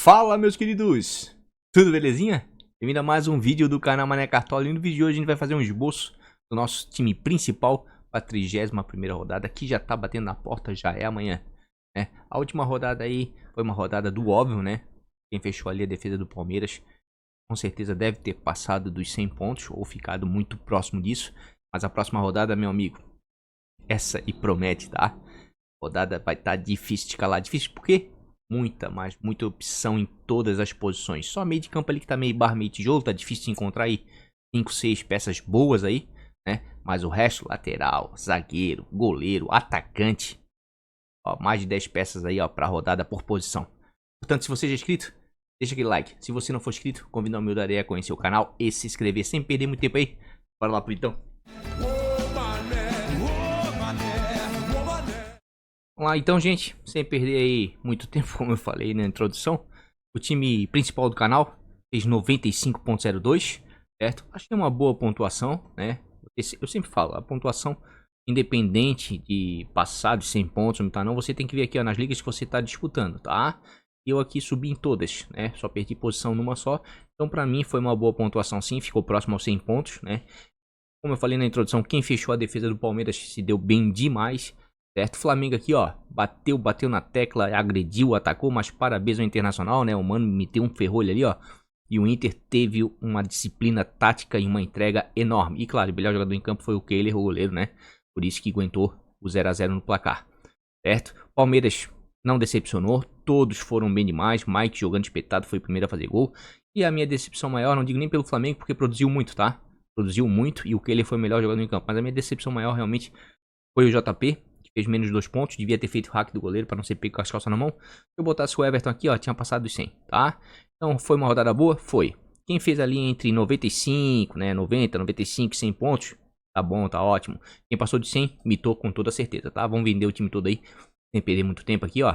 Fala, meus queridos! Tudo belezinha? Bem-vindo a mais um vídeo do canal Mané Cartola. E no vídeo de hoje a gente vai fazer um esboço do nosso time principal para a 31ª rodada, que já tá batendo na porta, já é amanhã, né? A última rodada aí foi uma rodada do óbvio, né? Quem fechou ali a defesa do Palmeiras com certeza deve ter passado dos 100 pontos ou ficado muito próximo disso. Mas a próxima rodada, meu amigo, essa e promete, tá? A rodada vai estar difícil de calar. Difícil por quê? Muita opção em todas as posições. Só meio de campo ali que tá meio barra, meio tijolo, tá difícil de encontrar aí 5, 6 peças boas aí, né? Mas o resto, lateral, zagueiro, goleiro, atacante, ó, mais de 10 peças aí, ó, pra rodada por posição. Portanto, se você já é inscrito, deixa aquele like. Se você não for inscrito, convido a humilde a conhecer o canal e se inscrever sem perder muito tempo aí. Bora lá pro então. Vamos lá então, gente, sem perder aí muito tempo, como eu falei na introdução, o time principal do canal fez 95.02, certo? Acho que é uma boa pontuação, né? Eu sempre falo, a pontuação independente de passar de 100 pontos, não tá não, você tem que ver aqui ó, nas ligas que você tá disputando, tá? Eu aqui subi em todas, né? Só perdi posição numa só, então pra mim foi uma boa pontuação sim, ficou próximo aos 100 pontos, né? Como eu falei na introdução, quem fechou a defesa do Palmeiras se deu bem demais. Certo, Flamengo aqui, ó, bateu na tecla, agrediu, atacou, mas parabéns ao Internacional, né? O Mano meteu um ferrolho ali, ó. E o Inter teve uma disciplina tática e uma entrega enorme. E claro, o melhor jogador em campo foi o Kehler, o goleiro, né? Por isso que aguentou o 0 a 0 no placar. Certo? Palmeiras não decepcionou, todos foram bem demais. Mike jogando espetado foi o primeiro a fazer gol. E a minha decepção maior, não digo nem pelo Flamengo, porque produziu muito, tá? Produziu muito e o Kehler foi o melhor jogador em campo. Mas a minha decepção maior realmente foi o JP. Fez menos 2 pontos, devia ter feito o hack do goleiro para não ser pego com as calças na mão. Se eu botasse o Everton aqui, ó, tinha passado dos 100, tá? Então foi uma rodada boa? Foi. Quem fez ali entre 95, né, 90, 95 100 pontos, tá bom, tá ótimo. Quem passou de 100, mitou com toda certeza, tá? Vamos vender o time todo aí, sem perder muito tempo aqui, ó.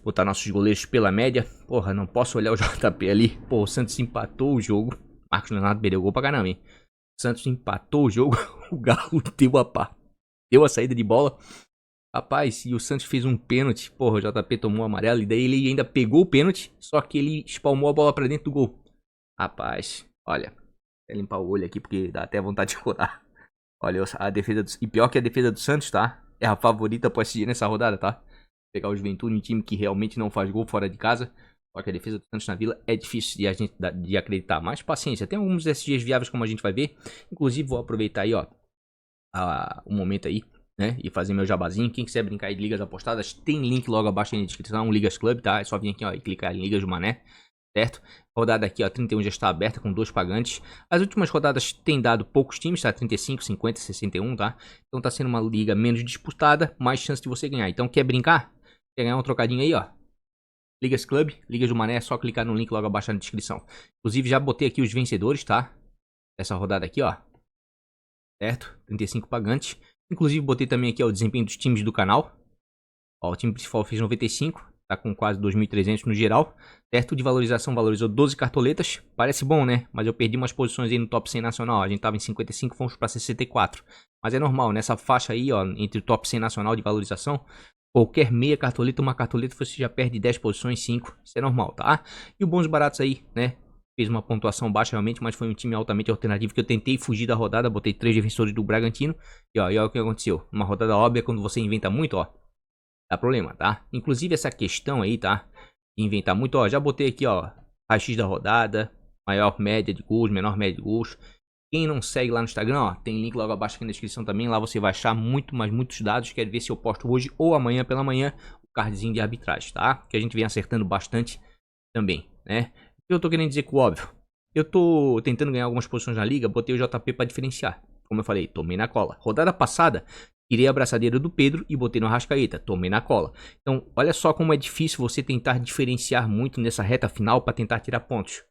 Botar nossos goleiros pela média. Porra, não posso olhar o JP ali. Pô, o Santos empatou o jogo. Marcos Leonardo perdeu gol pra caramba, hein? O Santos empatou o jogo, o Galo deu a saída de bola. Rapaz, e o Santos fez um pênalti. Porra, o JP tomou amarelo. E daí ele ainda pegou o pênalti. Só que ele espalmou a bola pra dentro do gol. Rapaz, olha. Vou limpar o olho aqui porque dá até vontade de chorar. Olha, a defesa do... E pior que a defesa do Santos, tá? É a favorita pro SG nessa rodada, tá? Vou pegar o Juventude, um time que realmente não faz gol fora de casa. Só que a defesa do Santos na Vila é difícil de a gente de acreditar. Mas paciência, tem alguns SGs viáveis como a gente vai ver. Inclusive vou aproveitar aí, ó. O momento aí, né, e fazer meu jabazinho. Quem quiser brincar aí de ligas apostadas, tem link logo abaixo aí na descrição, Ligas Club, tá? É só vir aqui, ó, e clicar em Ligas do Mané, certo? Rodada aqui, ó, 31 já está aberta com 2 pagantes. As últimas rodadas tem dado poucos times, tá? 35, 50, 61, tá? Então tá sendo uma liga menos disputada, mais chance de você ganhar. Então quer brincar? Quer ganhar um trocadinho aí, ó? Ligas Club, Ligas do Mané, é só clicar no link logo abaixo na descrição. Inclusive já botei aqui os vencedores, tá? Essa rodada aqui, ó. Certo? 35 pagantes. Inclusive botei também aqui ó, o desempenho dos times do canal. Ó, o time principal fez 95. Tá com quase 2.300 no geral. Certo? De valorização valorizou 12 cartoletas. Parece bom, né? Mas eu perdi umas posições aí no top 100 nacional. A gente tava em 55, fomos para 64. Mas é normal. Nessa faixa aí, ó, entre o top 100 nacional de valorização, qualquer meia cartoleta, uma cartoleta, você já perde 10 posições, 5. Isso é normal, tá? E o bons baratos aí, né? Fez uma pontuação baixa realmente, mas foi um time altamente alternativo que eu tentei fugir da rodada. Botei 3 defensores do Bragantino. E ó, olha o que aconteceu. Uma rodada óbvia, quando você inventa muito, ó, dá problema, tá? Inclusive essa questão aí, tá? De inventar muito, ó, já botei aqui, ó, raio-x da rodada. Maior média de gols, menor média de gols. Quem não segue lá no Instagram, ó, tem link logo abaixo aqui na descrição também. Lá você vai achar muitos dados. Quero ver se eu posto hoje ou amanhã pela manhã o cardzinho de arbitragem, tá? Que a gente vem acertando bastante também, né? Eu tô querendo dizer que o óbvio, eu tô tentando ganhar algumas posições na liga, botei o JP pra diferenciar. Como eu falei, tomei na cola. Rodada passada, tirei a braçadeira do Pedro e botei no Arrascaeta, tomei na cola. Então, olha só como é difícil você tentar diferenciar muito nessa reta final pra tentar tirar pontos.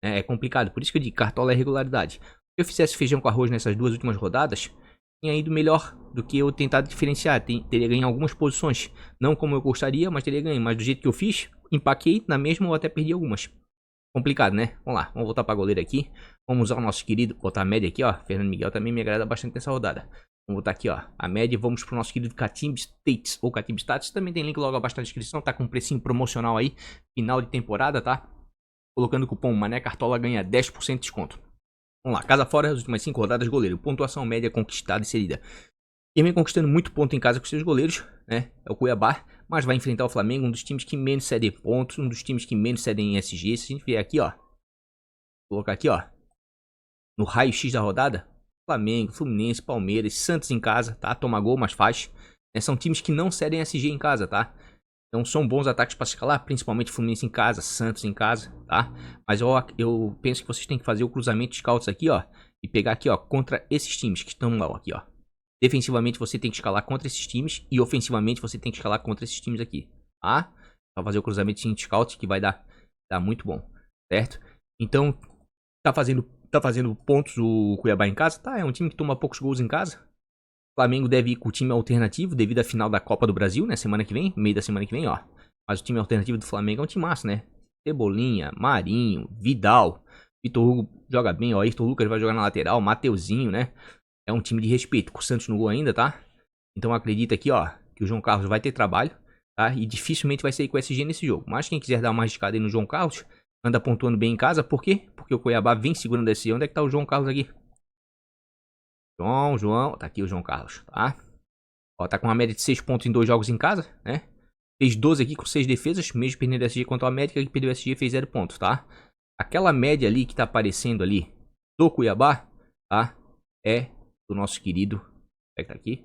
É complicado, por isso que eu digo, cartola é regularidade. Se eu fizesse feijão com arroz nessas duas últimas rodadas, tinha ido melhor do que eu tentar diferenciar. Teria ganho algumas posições, não como eu gostaria, mas teria ganho. Mas do jeito que eu fiz, empaquei na mesma ou até perdi algumas. Complicado, né? Vamos lá, vamos voltar para goleiro aqui. Vamos usar o nosso querido, botar a média aqui, ó. Fernando Miguel também me agrada bastante nessa rodada. Vamos botar aqui, ó, a média. Vamos pro nosso querido Catimba States, ou Catimba Status. Também tem link logo abaixo na descrição. Tá com um precinho promocional aí, final de temporada, tá? Colocando o cupom Mané Cartola ganha 10% de desconto. Vamos lá, casa fora, as últimas 5 rodadas, goleiro. Pontuação média conquistada e inserida. Quem vem conquistando muito ponto em casa com seus goleiros, né? É o Cuiabá, mas vai enfrentar o Flamengo, um dos times que menos cedem pontos, um dos times que menos cedem em SG. Se a gente vier aqui, ó, colocar aqui, ó, no raio-x da rodada, Flamengo, Fluminense, Palmeiras, Santos em casa, tá? Toma gol, mas faz. São times que não cedem SG em casa, tá? Então são bons ataques para escalar, principalmente Fluminense em casa, Santos em casa, tá? Mas eu penso que vocês têm que fazer o cruzamento de scouts aqui, ó, e pegar aqui, ó, contra esses times que estão lá, ó, aqui, ó. Defensivamente você tem que escalar contra esses times e ofensivamente você tem que escalar contra esses times aqui, tá? Pra fazer o cruzamento de scout que vai dar muito bom, certo? Então, tá fazendo pontos o Cuiabá em casa? Tá, é um time que toma poucos gols em casa. O Flamengo deve ir com o time alternativo devido à final da Copa do Brasil, né? Semana que vem, meio da semana que vem, ó. Mas o time alternativo do Flamengo é um time massa, né? Cebolinha, Marinho, Vidal, Vitor Hugo joga bem, ó. Ayrton Lucas vai jogar na lateral, Mateuzinho, né? É um time de respeito, com o Santos no gol ainda, tá? Então acredita aqui, ó, que o João Carlos vai ter trabalho, tá? E dificilmente vai sair com o SG nesse jogo. Mas quem quiser dar uma arriscada aí no João Carlos, anda pontuando bem em casa. Por quê? Porque o Cuiabá vem segurando esse. Onde é que tá o João Carlos aqui? João, tá aqui o João Carlos, tá? Ó, tá com uma média de 6 pontos em 2 jogos em casa, né? Fez 12 aqui com 6 defesas, mesmo perdendo o SG contra o América, que perdeu o SG fez 0 pontos, tá? Aquela média ali que tá aparecendo ali do Cuiabá, tá? É do nosso querido, é que tá aqui.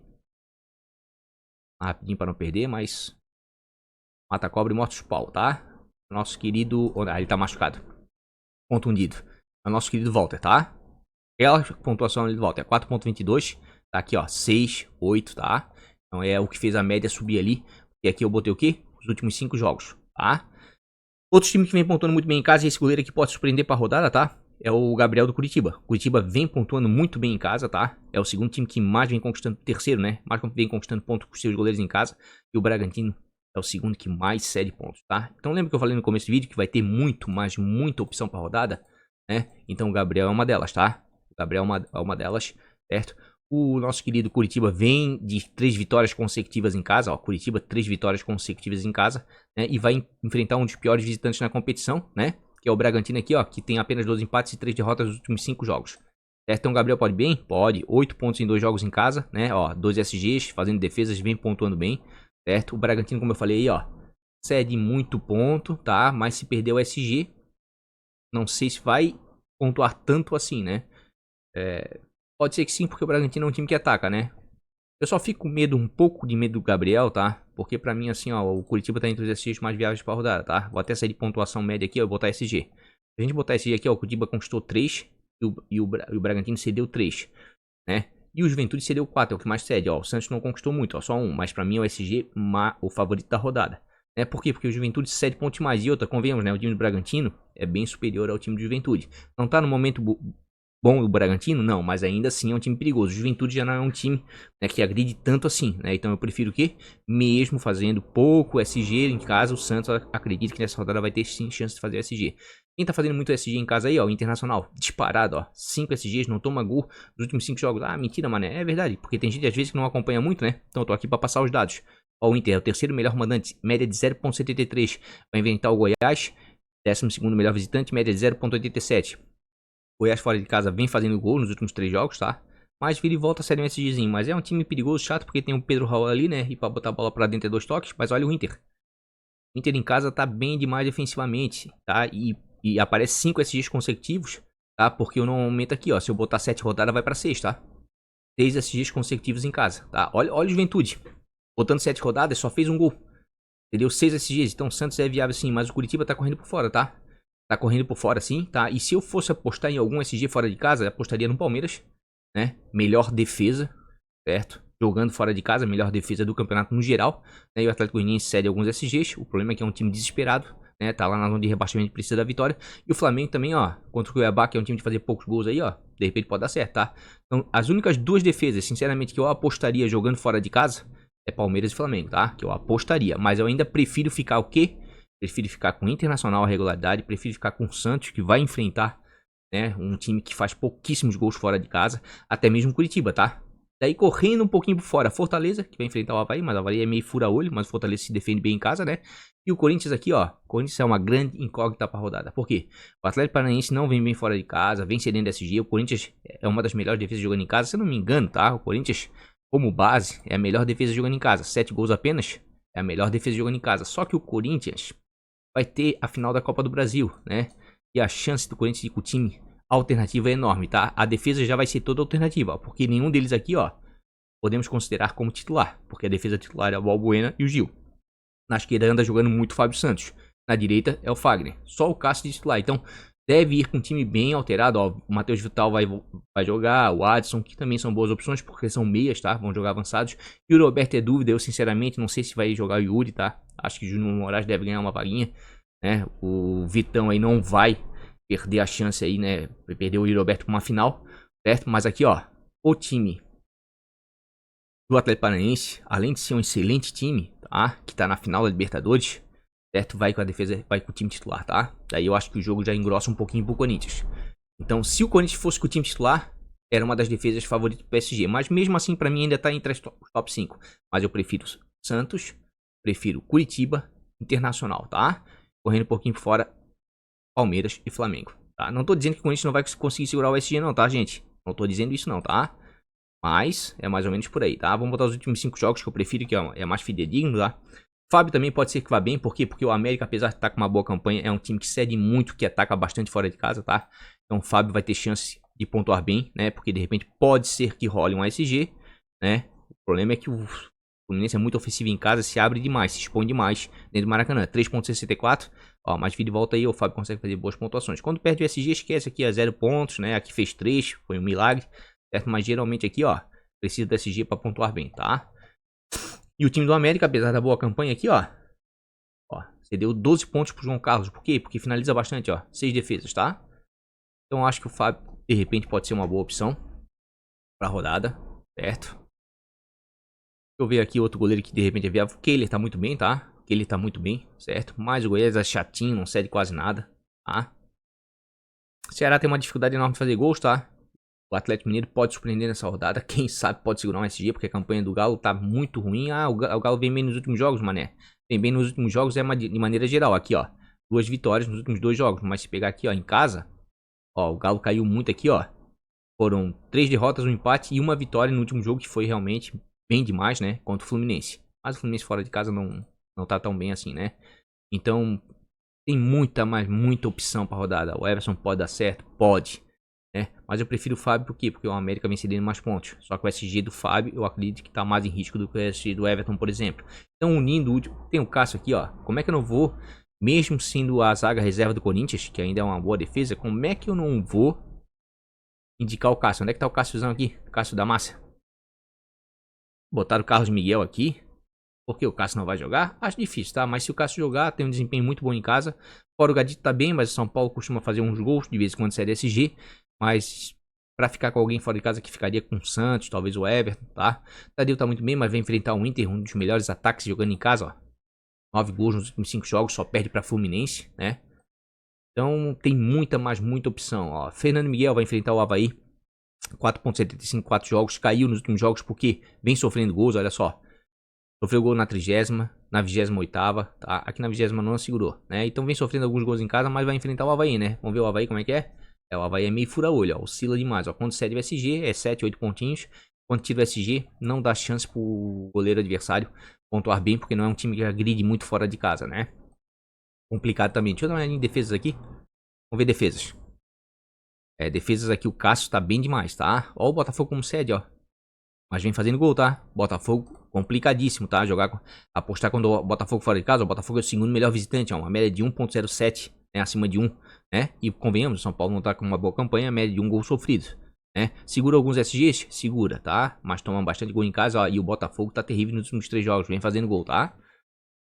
Rapidinho para não perder, mas mata cobra e morte os pau, tá? Nosso querido, ele tá machucado, contundido. É o nosso querido Walter, tá? Aquela pontuação ali do Walter é 4.22, tá aqui, ó, 6, 8, tá? Então é o que fez a média subir ali. E aqui eu botei o quê? Os últimos 5 jogos, tá? Outro time que vem pontuando muito bem em casa, e esse goleiro aqui pode surpreender pra rodada, tá? É o Gabriel do Curitiba. Curitiba vem pontuando muito bem em casa, tá? É o segundo time que mais vem conquistando, terceiro, né? Mais vem conquistando pontos com seus goleiros em casa. E o Bragantino é o segundo que mais cede pontos, tá? Então lembra que eu falei no começo do vídeo que vai ter muita opção pra rodada, né? Então o Gabriel é uma delas, tá? O Gabriel é uma delas, certo? O nosso querido Curitiba vem de 3 vitórias consecutivas em casa, ó. Curitiba, 3 vitórias consecutivas em casa, né? E vai enfrentar um dos piores visitantes na competição, né? Que é o Bragantino aqui, ó, que tem apenas 2 empates e 3 derrotas nos últimos 5 jogos. Certo? Então o Gabriel pode bem? Pode. 8 pontos em 2 jogos em casa, né? Ó, 2 SGs, fazendo defesas, vem pontuando bem, certo? O Bragantino, como eu falei aí, ó, cede muito ponto, tá? Mas se perder o SG, não sei se vai pontuar tanto assim, né? Pode ser que sim, porque o Bragantino é um time que ataca, né? Eu só fico com medo, um pouco de medo do Gabriel, tá? Porque pra mim, assim, ó, o Curitiba tá entre os SGs mais viáveis pra rodar, tá? Vou até sair de pontuação média aqui, ó, e botar SG. Se a gente botar SG aqui, ó, o Curitiba conquistou 3 e o Bragantino cedeu 3, né? E o Juventude cedeu 4, é o que mais cede, ó. O Santos não conquistou muito, ó, só 1. Mas pra mim é o SG o favorito da rodada. Né? Por quê? Porque o Juventude cede pontos mais. E outra, convenhamos, né? O time do Bragantino é bem superior ao time do Juventude. Não tá no momento bom o Bragantino? Não, mas ainda assim é um time perigoso. O Juventude já não é um time, né, que agride tanto assim, né? Então eu prefiro o quê? Mesmo fazendo pouco SG em casa, o Santos acredita que nessa rodada vai ter sim chance de fazer SG. Quem tá fazendo muito SG em casa aí, ó, o Internacional, disparado, ó, 5 SGs, não toma gol nos últimos 5 jogos. Ah, mentira, mané, é verdade, porque tem gente às vezes que não acompanha muito, né? Então eu tô aqui pra passar os dados. Ó, o Inter é o terceiro melhor mandante, média de 0.73, vai inventar o Goiás, 12º melhor visitante, média de 0.87. Goiás fora de casa vem fazendo gol nos últimos 3 jogos, tá? Mas vira e volta seria um SGzinho. Mas é um time perigoso, chato, porque tem o Pedro Raul ali, né? E pra botar a bola pra dentro é 2 toques. Mas olha o Inter. O Inter em casa tá bem demais defensivamente, tá? E aparece 5 SGs consecutivos, tá? Porque eu normalmente aqui, ó, se eu botar 7 rodadas vai pra 6, tá? 6 SGs consecutivos em casa, tá? Olha o Juventude. Botando 7 rodadas, só fez um gol. Entendeu? 6 SGs. Então o Santos é viável sim, mas o Curitiba tá correndo por fora, tá? Tá correndo por fora sim, tá? E se eu fosse apostar em algum SG fora de casa, eu apostaria no Palmeiras, né? Melhor defesa, certo? Jogando fora de casa, melhor defesa do campeonato no geral, né? E o Atlético Goianiense cede alguns SGs. O problema é que é um time desesperado, né? Tá lá na zona de rebaixamento, precisa da vitória. E o Flamengo também, ó, contra o Cuiabá, que é um time de fazer poucos gols aí, ó. De repente pode dar certo, tá? Então, as únicas 2 defesas, sinceramente, que eu apostaria jogando fora de casa é Palmeiras e Flamengo, tá? Que eu apostaria. Mas eu ainda prefiro ficar o quê? Prefiro ficar com o Internacional a regularidade. Prefiro ficar com o Santos, que vai enfrentar, né, um time que faz pouquíssimos gols fora de casa. Até mesmo Curitiba, tá? Daí correndo um pouquinho por fora, Fortaleza, que vai enfrentar o Avaí, mas o Avaí é meio fura-olho, mas o Fortaleza se defende bem em casa, né? E o Corinthians aqui, ó, o Corinthians é uma grande incógnita pra rodada. Por quê? O Atlético Paranaense não vem bem fora de casa, vem cedendo SG, o Corinthians é uma das melhores defesas jogando em casa, se eu não me engano, tá? O Corinthians, como base, é a melhor defesa jogando em casa, 7 gols apenas, é a melhor defesa jogando em casa. Só que o Corinthians vai ter a final da Copa do Brasil, né? E a chance do Corinthians ir com o time alternativo é enorme, tá? A defesa já vai ser toda alternativa, ó, porque nenhum deles aqui, ó, podemos considerar como titular, porque a defesa titular é o Balbuena e o Gil. Na esquerda anda jogando muito o Fábio Santos, na direita é o Fagner, só o Cássio de titular, então deve ir com um time bem alterado, ó, o Matheus Vital vai jogar, o Adson, que também são boas opções, porque são meias, tá? Vão jogar avançados, e o Roberto é dúvida, eu sinceramente não sei se vai jogar o Yuri, tá? Acho que o Júnior Moraes deve ganhar uma vaguinha, né? O Vitão aí não vai perder a chance aí, né? Vai perder o Yuri Roberto para uma final, certo? Mas aqui, ó, o time do Atlético Paranaense, além de ser um excelente time, tá? Que tá na final da Libertadores, certo? Vai com a defesa, vai com o time titular, tá? Daí eu acho que o jogo já engrossa um pouquinho pro Corinthians. Então, se o Corinthians fosse com o time titular, era uma das defesas favoritas do PSG. Mas mesmo assim, pra mim ainda tá entre os top 5. Mas eu prefiro Santos, prefiro Curitiba, Internacional, tá? Correndo um pouquinho por fora, Palmeiras e Flamengo, tá? Não tô dizendo que o Corinthians não vai conseguir segurar o PSG não, tá, gente? Não tô dizendo isso não, tá? Mas é mais ou menos por aí, tá? Vamos botar os últimos 5 jogos que eu prefiro, que é mais fidedigno, tá? Fábio também pode ser que vá bem, por quê? Porque o América, apesar de estar com uma boa campanha, é um time que cede muito, que ataca bastante fora de casa, tá? Então o Fábio vai ter chance de pontuar bem, né? Porque de repente pode ser que role um ASG, né? O problema é que o Fluminense é muito ofensivo em casa, se abre demais, se expõe demais dentro do Maracanã. 3.64, ó, mais vida e volta aí, o Fábio consegue fazer boas pontuações. Quando perde o SG, esquece aqui a 0 pontos, né? Aqui fez 3, foi um milagre. Certo? Mas geralmente aqui, ó, precisa do SG para pontuar bem, tá? E o time do América, apesar da boa campanha aqui, ó, cedeu 12 pontos pro João Carlos. Por quê? Porque finaliza bastante, ó, 6 defesas, tá? Então acho que o Fábio, de repente, pode ser uma boa opção pra rodada, certo? Deixa eu ver aqui outro goleiro que de repente é viável. O Kehler tá muito bem, tá? O Kehler tá muito bem, certo? Mas o Goiás é chatinho, não cede quase nada, tá? O Ceará tem uma dificuldade enorme de fazer gols, tá? O Atlético Mineiro pode surpreender nessa rodada. Quem sabe pode segurar um SG, porque a campanha do Galo tá muito ruim. Ah, o Galo vem bem nos últimos jogos, mané. Vem bem nos últimos jogos de maneira geral. Aqui, ó. 2 vitórias nos últimos 2 jogos. Mas se pegar aqui, ó, em casa, ó, o Galo caiu muito aqui, ó. Foram 3 derrotas, um empate e uma vitória no último jogo, que foi realmente bem demais, né? Contra o Fluminense. Mas o Fluminense fora de casa não tá tão bem assim, né? Então, tem muita opção pra rodada. O Everson pode dar certo? Pode. Mas eu prefiro o Fábio por quê? Porque o América vem cedendo mais pontos. Só que o SG do Fábio eu acredito que tá mais em risco do que o SG do Everton, por exemplo. Então unindo o último. Tem o Cássio aqui, ó. Como é que eu não vou, mesmo sendo a zaga reserva do Corinthians, que ainda é uma boa defesa, como é que eu não vou indicar o Cássio? Onde é que tá o Cássiozão aqui? Cássio da Massa. Botaram o Carlos Miguel aqui. Porque o Cássio não vai jogar? Acho difícil, tá? Mas se o Cássio jogar, tem um desempenho muito bom em casa. Fora o Gadito tá bem, mas o São Paulo costuma fazer uns gols de vez em quando cede SG. Mas pra ficar com alguém fora de casa que ficaria com o Santos, talvez o Everton, tá? Tadeu tá muito bem, mas vem enfrentar o Inter, um dos melhores ataques jogando em casa, ó. 9 gols nos últimos 5 jogos, só perde pra Fluminense, né? Então tem muita opção, ó. Fernando Miguel vai enfrentar o Avaí. 4.75, 4 jogos, caiu nos últimos jogos porque vem sofrendo gols, olha só. Sofreu gol na 30ª, na 28ª, tá? Aqui na 29ª segurou, né? Então vem sofrendo alguns gols em casa, mas vai enfrentar o Avaí, né? Vamos ver o Avaí como é que é? O Avaí é meio fura-olho, ó. Oscila demais, ó. Quando cede o SG, é 7, 8 pontinhos. Quando tira o SG, não dá chance pro goleiro adversário pontuar bem, porque não é um time que agride muito fora de casa, né? Complicado também. Deixa eu dar uma olhada em defesas aqui. Vamos ver defesas. Defesas aqui, o Cássio tá bem demais, tá? Ó o Botafogo como cede, ó. Mas vem fazendo gol, tá? Botafogo complicadíssimo, tá? Apostar quando o Botafogo fora de casa. O Botafogo é o segundo melhor visitante, ó. Uma média de 1.07, né? Acima de 1, né? E convenhamos, o São Paulo não tá com uma boa campanha, média de 1 gol sofrido, né? Segura alguns SGs? Segura, tá? Mas toma bastante gol em casa, ó. E o Botafogo tá terrível nos últimos 3 jogos, vem fazendo gol, tá?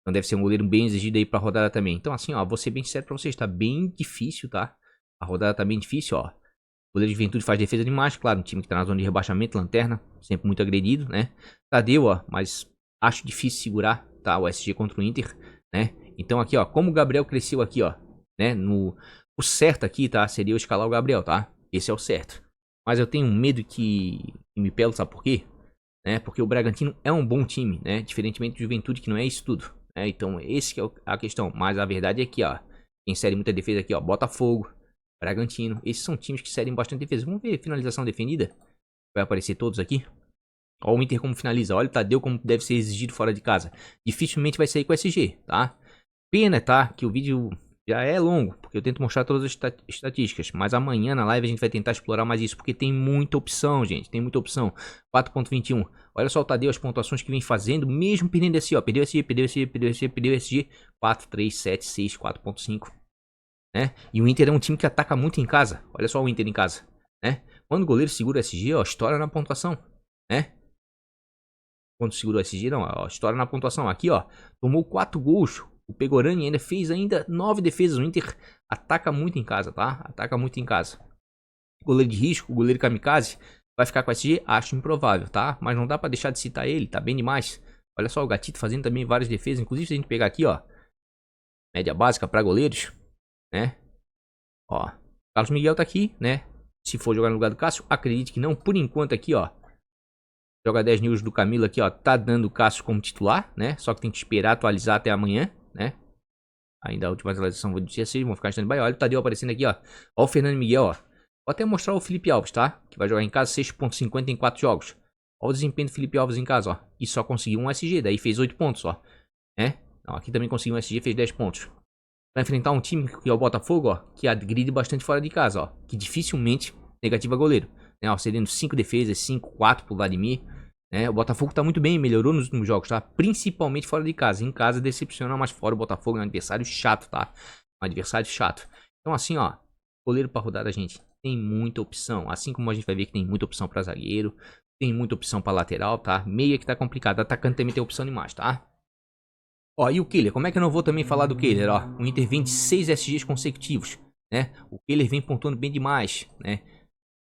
Então deve ser um goleiro bem exigido aí pra rodada também. Então assim, ó, vou ser bem sincero pra vocês, tá bem difícil, tá? A rodada tá bem difícil, ó. O goleiro de Juventude faz defesa demais, claro, um time que tá na zona de rebaixamento, lanterna, sempre muito agredido, né? Tadeu, ó, mas acho difícil segurar, tá? O SG contra o Inter, né? Então aqui, ó, como o Gabriel cresceu aqui, ó, né? O certo aqui, tá? Seria eu escalar o Gabriel, tá? Esse é o certo. Mas eu tenho um medo que me pelo, sabe por quê? né? Porque o Bragantino é um bom time, né? Diferentemente do Juventude, que não é isso tudo, né? Então, esse que é a questão. Mas a verdade é que, ó, quem cede muita defesa aqui, ó, Botafogo, Bragantino. Esses são times que cedem bastante defesa. Vamos ver finalização defendida. Vai aparecer todos aqui. Olha o Inter como finaliza. Olha o Tadeu como deve ser exigido fora de casa. Dificilmente vai sair com SG, tá? Pena, tá? Que o vídeo já é longo, porque eu tento mostrar todas as estatísticas. Mas amanhã na live a gente vai tentar explorar mais isso, porque tem muita opção, gente. Tem muita opção. 4.21. Olha só o Tadeu, as pontuações que vem fazendo, mesmo perdendo SG, ó. Perdeu SG, perdeu SG, perdeu SG, perdeu SG. 4, 3, 7, 6, 4.5. Né? E o Inter é um time que ataca muito em casa. Olha só o Inter em casa, né? Quando o goleiro segura o SG, ó, estoura na pontuação, né? Quando segura o SG, não, ó, estoura na pontuação. Aqui, ó, tomou 4 gols. O Pegorani ainda fez 9 defesas. O Inter ataca muito em casa, tá? Ataca muito em casa. Goleiro de risco, goleiro kamikaze, vai ficar com SG? Acho improvável, tá? Mas não dá pra deixar de citar ele, tá bem demais. Olha só o Gatito fazendo também várias defesas. Inclusive, se a gente pegar aqui, ó, média básica pra goleiros, né? Ó, Carlos Miguel tá aqui, né? Se for jogar no lugar do Cássio, acredite que não. Por enquanto aqui, ó, joga 10 news do Camilo aqui, ó, tá dando o Cássio como titular, né? Só que tem que esperar atualizar até amanhã, né? Ainda a última atualização vou dizer assim, vão ficar stand-by. Olha o Tadeu aparecendo aqui, ó. Ó o Fernando Miguel, ó. Vou até mostrar o Felipe Alves, tá? Que vai jogar em casa 6.50 em 4 jogos. Ó o desempenho do Felipe Alves em casa, ó. E só conseguiu um SG, daí fez 8 pontos, ó. Né? Então, aqui também conseguiu um SG, fez 10 pontos. Vai enfrentar um time que é o Botafogo, ó, que agride bastante fora de casa, ó, que dificilmente negativa goleiro, né, ó, cedendo 5 defesas, 5, 4 pro Vladimir, né, o Botafogo tá muito bem, melhorou nos últimos jogos, tá, principalmente fora de casa, em casa decepciona, mas fora o Botafogo é um adversário chato, tá, um adversário chato, então assim, ó, goleiro pra rodada, gente, tem muita opção, assim como a gente vai ver que tem muita opção pra zagueiro, tem muita opção pra lateral, tá, meia que tá complicado, atacante também tem opção demais, tá. Ó, e o Killer? Como é que eu não vou também falar do Killer? Ó, o Inter vem de 6 SGs consecutivos, né? O Killer vem pontuando bem demais, né?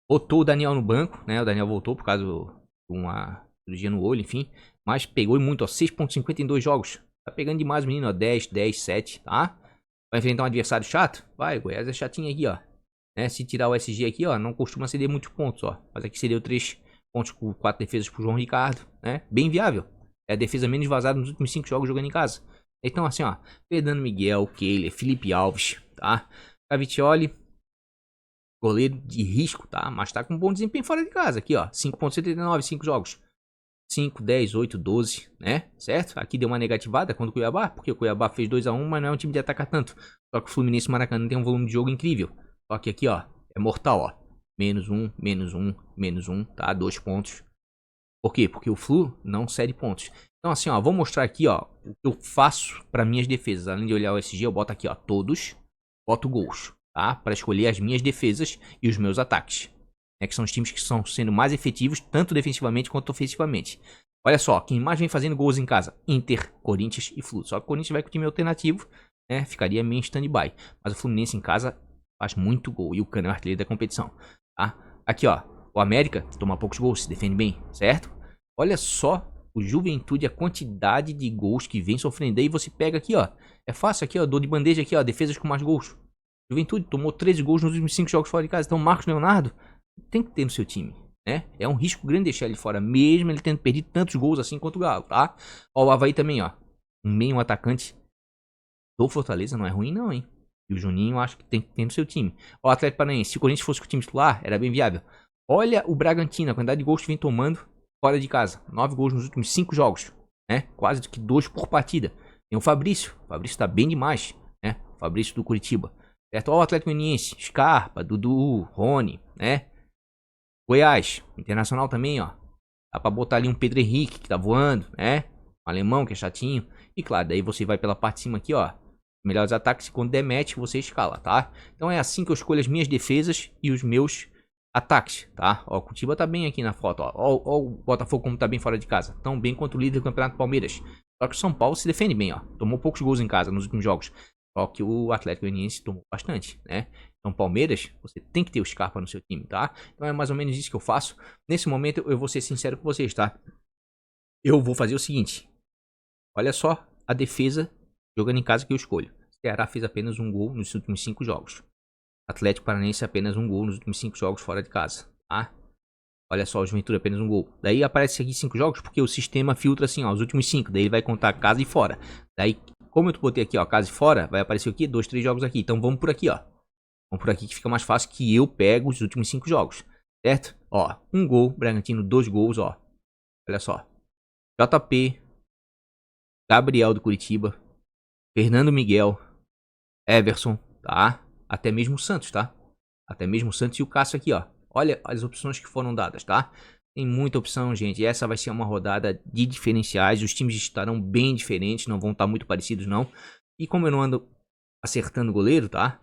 Botou o Daniel no banco, né? O Daniel voltou por causa de uma cirurgia no olho, enfim. Mas pegou muito, ó, 6.52 jogos. Tá pegando demais o menino, ó, 10, 10, 7, tá? Vai enfrentar um adversário chato? Vai, Goiás é chatinho aqui, ó. Né? Se tirar o SG aqui, ó, não costuma ceder muitos pontos, ó. Mas aqui cedeu 3 pontos com 4 defesas pro João Ricardo, né? Bem viável. É a defesa menos vazada nos últimos 5 jogos jogando em casa. Então, assim, ó. Fernando Miguel, Keiler, Felipe Alves, tá? Cavicchioli, goleiro de risco, tá? Mas tá com um bom desempenho fora de casa. Aqui, ó. 5.79, 5 jogos. 5, 10, 8, 12, né? Certo? Aqui deu uma negativada contra o Cuiabá, porque o Cuiabá fez 2-1, mas não é um time de atacar tanto. Só que o Fluminense e o Maracanã tem um volume de jogo incrível. Só que aqui, ó, é mortal, ó. Menos 1, menos 1, menos 1, tá? 2 pontos. Por quê? Porque o Flu não cede pontos. Então assim, ó, vou mostrar aqui, ó, o que eu faço para minhas defesas. Além de olhar o SG, eu boto aqui, ó, todos, boto gols, tá? Para escolher as minhas defesas e os meus ataques. É que são os times que estão sendo mais efetivos, tanto defensivamente quanto ofensivamente. Olha só, quem mais vem fazendo gols em casa? Inter, Corinthians e Flu. Só que o Corinthians vai com o time alternativo, né? Ficaria meio em stand-by. Mas o Fluminense em casa faz muito gol e o Cano é o artilheiro da competição, tá? Aqui, ó, o América toma poucos gols, se defende bem, certo? Olha só o Juventude, a quantidade de gols que vem sofrendo. Aí você pega aqui, ó. É fácil aqui, ó. Dou de bandeja aqui, ó. Defesas com mais gols. Juventude tomou 13 gols nos últimos 5 jogos fora de casa. Então, Marcos Leonardo tem que ter no seu time, né? É um risco grande deixar ele fora, mesmo ele tendo perdido tantos gols assim quanto o Galo, tá? Ó, o Avaí também, ó. Um meio atacante do Fortaleza não é ruim, não, hein? E o Juninho acho que tem que ter no seu time. Ó, o Atlético Paranaense. Se o Corinthians fosse com o time titular, era bem viável. Olha o Bragantino, a quantidade de gols que vem tomando fora de casa. 9 gols nos últimos 5 jogos, né? Quase que 2 por partida. Tem o Fabrício. O Fabrício tá bem demais, né? O Fabrício do Curitiba. Certo? Ó, o Atlético Goianiense. Scarpa, Dudu, Rony, né? Goiás. Internacional também, ó. Dá pra botar ali um Pedro Henrique, que tá voando, né? Um alemão, que é chatinho. E claro, daí você vai pela parte de cima aqui, ó. Melhores ataques, quando der match, você escala, tá? Então é assim que eu escolho as minhas defesas e os meus ataques, tá? Ó, o Curitiba tá bem aqui na foto, ó. Ó o Botafogo como tá bem fora de casa. Tão bem quanto o líder do Campeonato Palmeiras. Só que o São Paulo se defende bem, ó. Tomou poucos gols em casa nos últimos jogos. Só que o Atlético Goianiense tomou bastante, né? Então Palmeiras, você tem que ter o Scarpa no seu time, tá? Então é mais ou menos isso que eu faço. Nesse momento eu vou ser sincero com vocês, tá? Eu vou fazer o seguinte. Olha só a defesa jogando em casa que eu escolho. Ceará fez apenas um gol nos últimos 5 jogos. Atlético Paranaense apenas um gol nos últimos 5 jogos fora de casa, tá? Olha só, o Juventude apenas um gol. Daí aparece aqui 5 jogos, porque o sistema filtra assim, ó, os últimos 5. Daí ele vai contar casa e fora. Daí, como eu botei aqui, ó, casa e fora, vai aparecer aqui 2, 3 jogos aqui. Então vamos por aqui, ó. Vamos por aqui que fica mais fácil, que eu pego os últimos 5 jogos. Certo? Ó, 1 gol, Bragantino 2 gols, ó. Olha só. JP, Gabriel do Curitiba, Fernando Miguel, Everson, tá? Até mesmo o Santos, tá? Até mesmo o Santos e o Cássio aqui, ó. Olha as opções que foram dadas, tá? Tem muita opção, gente. Essa vai ser uma rodada de diferenciais. Os times estarão bem diferentes, não vão estar muito parecidos, não. E como eu não ando acertando o goleiro, tá?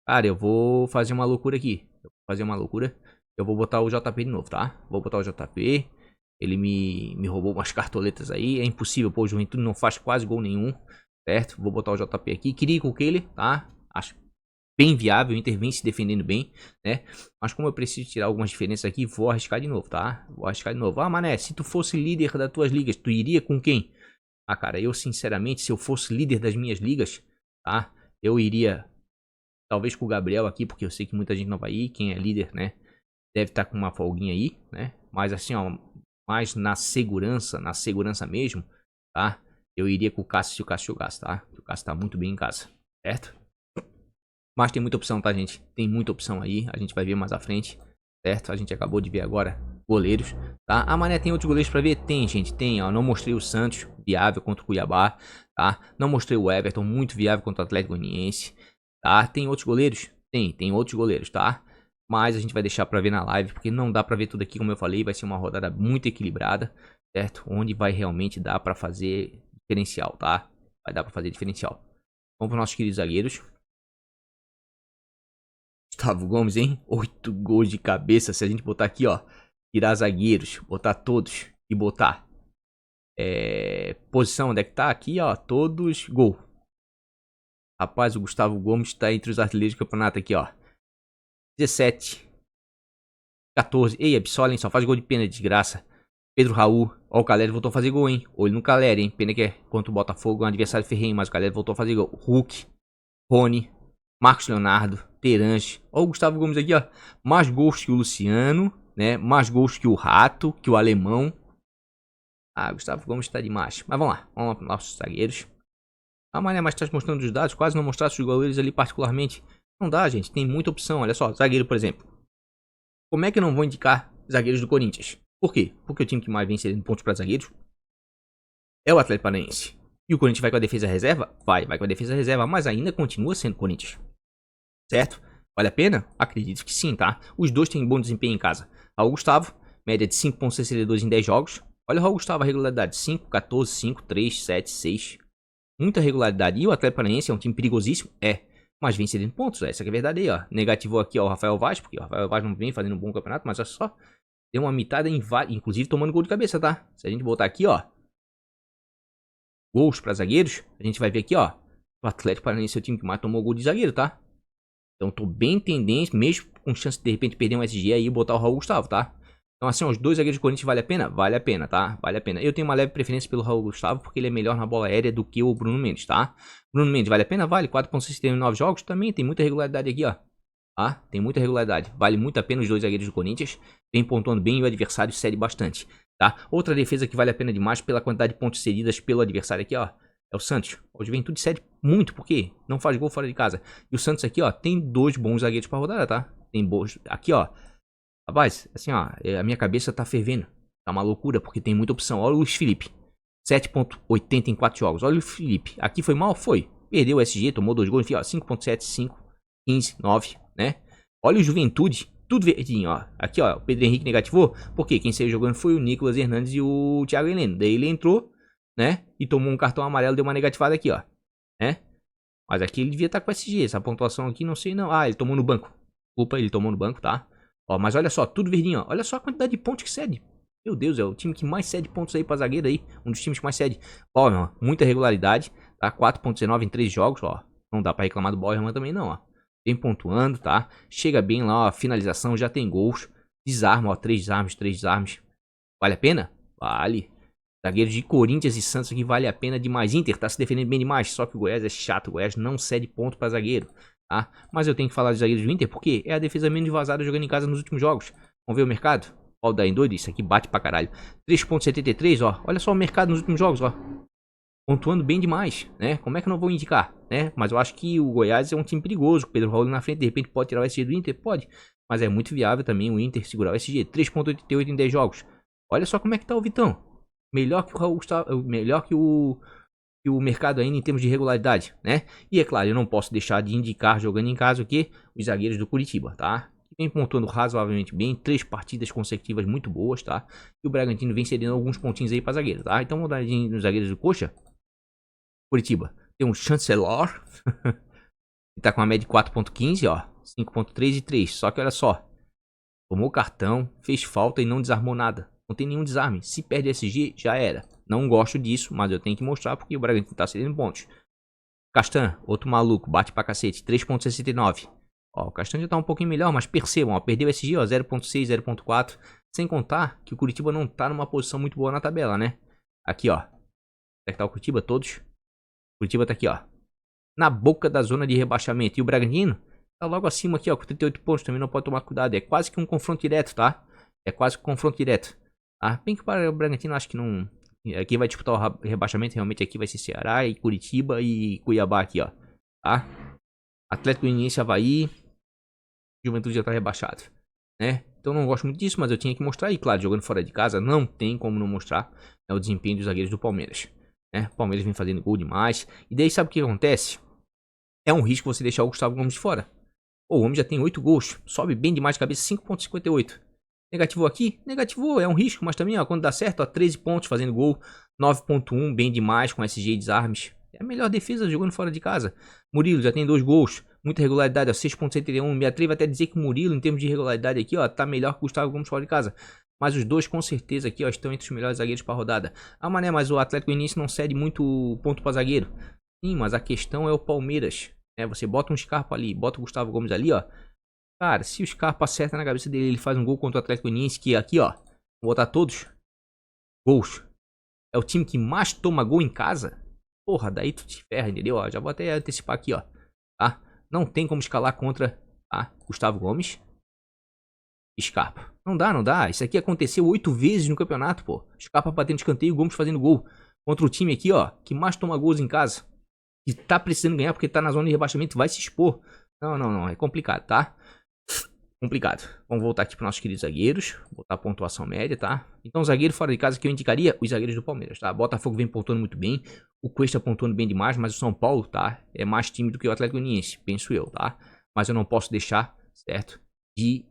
Cara, eu vou fazer uma loucura aqui. Eu vou botar o JP de novo, tá? Vou botar o JP. Ele me roubou umas cartoletas aí. É impossível, pô, o Juventude não faz quase gol nenhum. Certo? Vou botar o JP aqui. Queria ir com ele, tá? Acho bem viável, o Inter vem se defendendo bem, né? Mas como eu preciso tirar algumas diferenças aqui, vou arriscar de novo, tá? Vou arriscar de novo. Ah, Mané, se tu fosse líder das tuas ligas, tu iria com quem? Ah, cara, eu sinceramente, se eu fosse líder das minhas ligas, tá? Eu iria, talvez com o Gabriel aqui, porque eu sei que muita gente não vai ir. Quem é líder, né? Deve estar com uma folguinha aí, né? Mas assim, ó, mais na segurança mesmo, tá? Eu iria com o Cássio se o Cássio jogasse, tá? O Cássio tá muito bem em casa, certo? Mas tem muita opção, tá, gente? Tem muita opção aí. A gente vai ver mais à frente, certo? A gente acabou de ver agora goleiros, tá? A Mané tem outros goleiros pra ver? Tem, gente. Tem, ó. Não mostrei o Santos, viável contra o Cuiabá, tá? Não mostrei o Everton, muito viável contra o Atlético Goianiense, tá? Tem outros goleiros? Tem outros goleiros, tá? Mas a gente vai deixar pra ver na live, porque não dá pra ver tudo aqui, como eu falei. Vai ser uma rodada muito equilibrada, certo? Onde vai realmente dar pra fazer diferencial, tá? Vai dar pra fazer diferencial. Vamos pros nossos queridos zagueiros. Gustavo Gomes, hein? 8 gols de cabeça. Se a gente botar aqui, ó, tirar zagueiros, botar todos e botar posição, onde é que tá? Aqui, ó, todos gol. Rapaz, o Gustavo Gomes tá entre os artilheiros do campeonato aqui, ó. 17, 14. Ei, Absolem, só faz gol de pena, desgraça. Pedro Raul. Ó, o Caleri voltou a fazer gol, hein? Olho no Caleri, hein? Pena que é contra o Botafogo, um adversário ferrenho, mas o Caleri voltou a fazer gol. Hulk, Rony, Marcos Leonardo, Terence. Ó o Gustavo Gomes aqui, ó. Mais gols que o Luciano, né? Mais gols que o Rato, que o Alemão. Ah, Gustavo Gomes tá demais. Mas vamos lá para os nossos zagueiros. Ah, Mané, mas tá mostrando os dados. Quase não mostrasse os goleiros ali particularmente. Não dá, gente. Tem muita opção. Olha só, zagueiro, por exemplo. Como é que eu não vou indicar zagueiros do Corinthians? Por quê? Porque o time que mais vem cedendo pontos para zagueiros é o Atlético Paranaense. E o Corinthians vai com a defesa reserva? Vai com a defesa reserva, mas ainda continua sendo Corinthians. Certo? Vale a pena? Acredito que sim, tá? Os dois têm bom desempenho em casa. Raul Gustavo, média de 5,62 em 10 jogos. Olha o Raul Gustavo, a regularidade: 5, 14, 5, 3, 7, 6. Muita regularidade. E o Atlético Paranaense é um time perigosíssimo? É. Mas vem cedendo pontos, essa que é a verdade aí, ó. Negativou aqui, ó, o Rafael Vaz, porque o Rafael Vaz não vem fazendo um bom campeonato, mas olha só. Deu uma mitada em vários, inclusive tomando gol de cabeça, tá? Se a gente botar aqui, ó, gols para zagueiros, a gente vai ver aqui, ó, o Atlético Paranaense é o time que mais tomou gol de zagueiro, tá? Então tô bem tendência, mesmo com chance de repente perder um SG aí e botar o Raul Gustavo, tá? Então assim, os dois zagueiros do Corinthians vale a pena? Vale a pena, tá? Vale a pena. Eu tenho uma leve preferência pelo Raul Gustavo porque ele é melhor na bola aérea do que o Bruno Mendes, tá? Bruno Mendes vale a pena? Vale. 4,69 jogos também, tem muita regularidade aqui, ó. Tá? Tem muita regularidade. Vale muito a pena os dois zagueiros do Corinthians. Vem pontuando bem e o adversário cede bastante, tá? Outra defesa que vale a pena demais pela quantidade de pontos cedidas pelo adversário aqui, ó, é o Santos. O Juventude cede muito, porque não faz gol fora de casa. E o Santos aqui, ó, tem dois bons zagueiros pra rodada, tá? Tem bons. Aqui, ó. Rapaz, assim, ó, a minha cabeça tá fervendo. Tá uma loucura, porque tem muita opção. Olha o Luiz Felipe. 7,80 em 4 jogos. Olha o Felipe. Aqui foi mal? Foi. Perdeu o SG, tomou 2 gols. Enfim, ó, 5,7, 5, 15, 9, né? Olha o Juventude. Tudo verdinho, ó. Aqui, ó, o Pedro Henrique negativou. Porque quem saiu jogando foi o Nicolas Hernandes e o Thiago Heleno. Daí ele entrou, né? E tomou um cartão amarelo, deu uma negativada aqui, ó. Né? Mas aqui ele devia estar com SG. Essa pontuação aqui, não sei não. Ah, ele tomou no banco. Desculpa, ele tomou no banco, tá? Ó, mas olha só, tudo verdinho, ó. Olha só a quantidade de pontos que cede. Meu Deus, é o time que mais cede pontos aí pra zagueiro aí. Um dos times que mais cede. Ó, muita regularidade, tá? 4,19 em 3 jogos, ó. Não dá pra reclamar do Bauerman também não, ó. Vem pontuando, tá? Chega bem lá, ó. Finalização, já tem gols. Desarma, ó. 3 desarmes. Vale a pena? Vale. Zagueiros de Corinthians e Santos aqui vale a pena demais. Inter tá se defendendo bem demais. Só que o Goiás é chato. O Goiás não cede ponto pra zagueiro. Tá? Mas eu tenho que falar dos zagueiros do Inter porque é a defesa menos vazada jogando em casa nos últimos jogos. Vamos ver o mercado? Ó, daí doido, isso aqui bate pra caralho. 3,73, ó. Olha só o mercado nos últimos jogos, ó. Pontuando bem demais, né? Como é que eu não vou indicar, né? Mas eu acho que o Goiás é um time perigoso. O Pedro Raul na frente, de repente pode tirar o SG do Inter? Pode. Mas é muito viável também o Inter segurar o SG. 3,88 em 10 jogos. Olha só como é que tá o Vitão. Melhor que o Raul, melhor que o mercado ainda em termos de regularidade, né? E é claro, eu não posso deixar de indicar, jogando em casa, o que? Os zagueiros do Curitiba, tá? Vem pontuando razoavelmente bem, 3 partidas consecutivas muito boas, tá? E o Bragantino vem cedendo alguns pontinhos aí pra zagueiro, tá? Então vamos dar nos zagueiros do Coxa. Curitiba tem um Chancellor, que tá com uma média de 4,15, ó. 5,3 e 3. Só que olha só, tomou cartão, fez falta e não desarmou nada. Não tem nenhum desarme. Se perde SG, já era. Não gosto disso, mas eu tenho que mostrar porque o Bragantino tá cedendo pontos. Castan, outro maluco, bate pra cacete, 3,69. Ó, o Castan já tá um pouquinho melhor, mas percebam, ó, perdeu SG, ó, 0,6, 0,4. Sem contar que o Curitiba não tá numa posição muito boa na tabela, né? Aqui, ó. Onde é que tá o Curitiba? Todos. O Curitiba tá aqui, ó. Na boca da zona de rebaixamento. E o Bragantino tá logo acima aqui, ó, com 38 pontos. Também não pode tomar cuidado. É quase que um confronto direto, tá? É quase que um confronto direto. Ah, bem que para o Bragantino, acho que não... Quem vai disputar o rebaixamento realmente aqui vai ser Ceará e Curitiba e Cuiabá aqui, ó. Tá? Atlético Goianiense, Avaí. Juventude já tá rebaixado, né? Então não gosto muito disso, mas eu tinha que mostrar. E claro, jogando fora de casa, não tem como não mostrar, né, o desempenho dos zagueiros do Palmeiras, né? O Palmeiras vem fazendo gol demais. E daí sabe o que acontece? É um risco você deixar o Gustavo Gomes de fora. Pô, o homem já tem 8 gols. Sobe bem demais de cabeça, 5,58. Negativou aqui? Negativou, é um risco, mas também, ó, quando dá certo, ó, 13 pontos fazendo gol, 9,1, bem demais com SG e desarmes. É a melhor defesa jogando fora de casa. Murilo já tem 2 gols, muita regularidade, ó, 6,71. Me atrevo até a dizer que o Murilo, em termos de regularidade aqui, ó, tá melhor que o Gustavo Gomes fora de casa. Mas os dois, com certeza, aqui, ó, estão entre os melhores zagueiros para rodada. Ah, mané, mas o Atlético Goianiense não cede muito ponto para zagueiro. Sim, mas a questão é o Palmeiras. Né? Você bota um Scarpa ali, bota o Gustavo Gomes ali, ó. Cara, se o Scarpa acerta na cabeça dele, ele faz um gol contra o Atlético Goianiense, que aqui, ó, vou botar todos gols. É o time que mais toma gol em casa. Porra, daí tu te ferra, entendeu? Ó, já vou até antecipar aqui, ó. Tá? Não tem como escalar contra, tá? Gustavo Gomes e Scarpa. Não dá, não dá. Isso aqui aconteceu 8 vezes no campeonato, pô. Scarpa batendo escanteio, Gomes fazendo gol. Contra o time aqui, ó, que mais toma gols em casa. E tá precisando ganhar porque tá na zona de rebaixamento, vai se expor. Não, não, não. É complicado, tá? Complicado. Vamos voltar aqui para nossos queridos zagueiros. Botar a pontuação média, tá? Então, zagueiro fora de casa que eu indicaria, os zagueiros do Palmeiras, tá? Botafogo vem pontuando muito bem. O Cuesta pontuando bem demais, mas o São Paulo, tá? É mais time do que o Atlético Goianiense, penso eu, tá? Mas eu não posso deixar, certo? De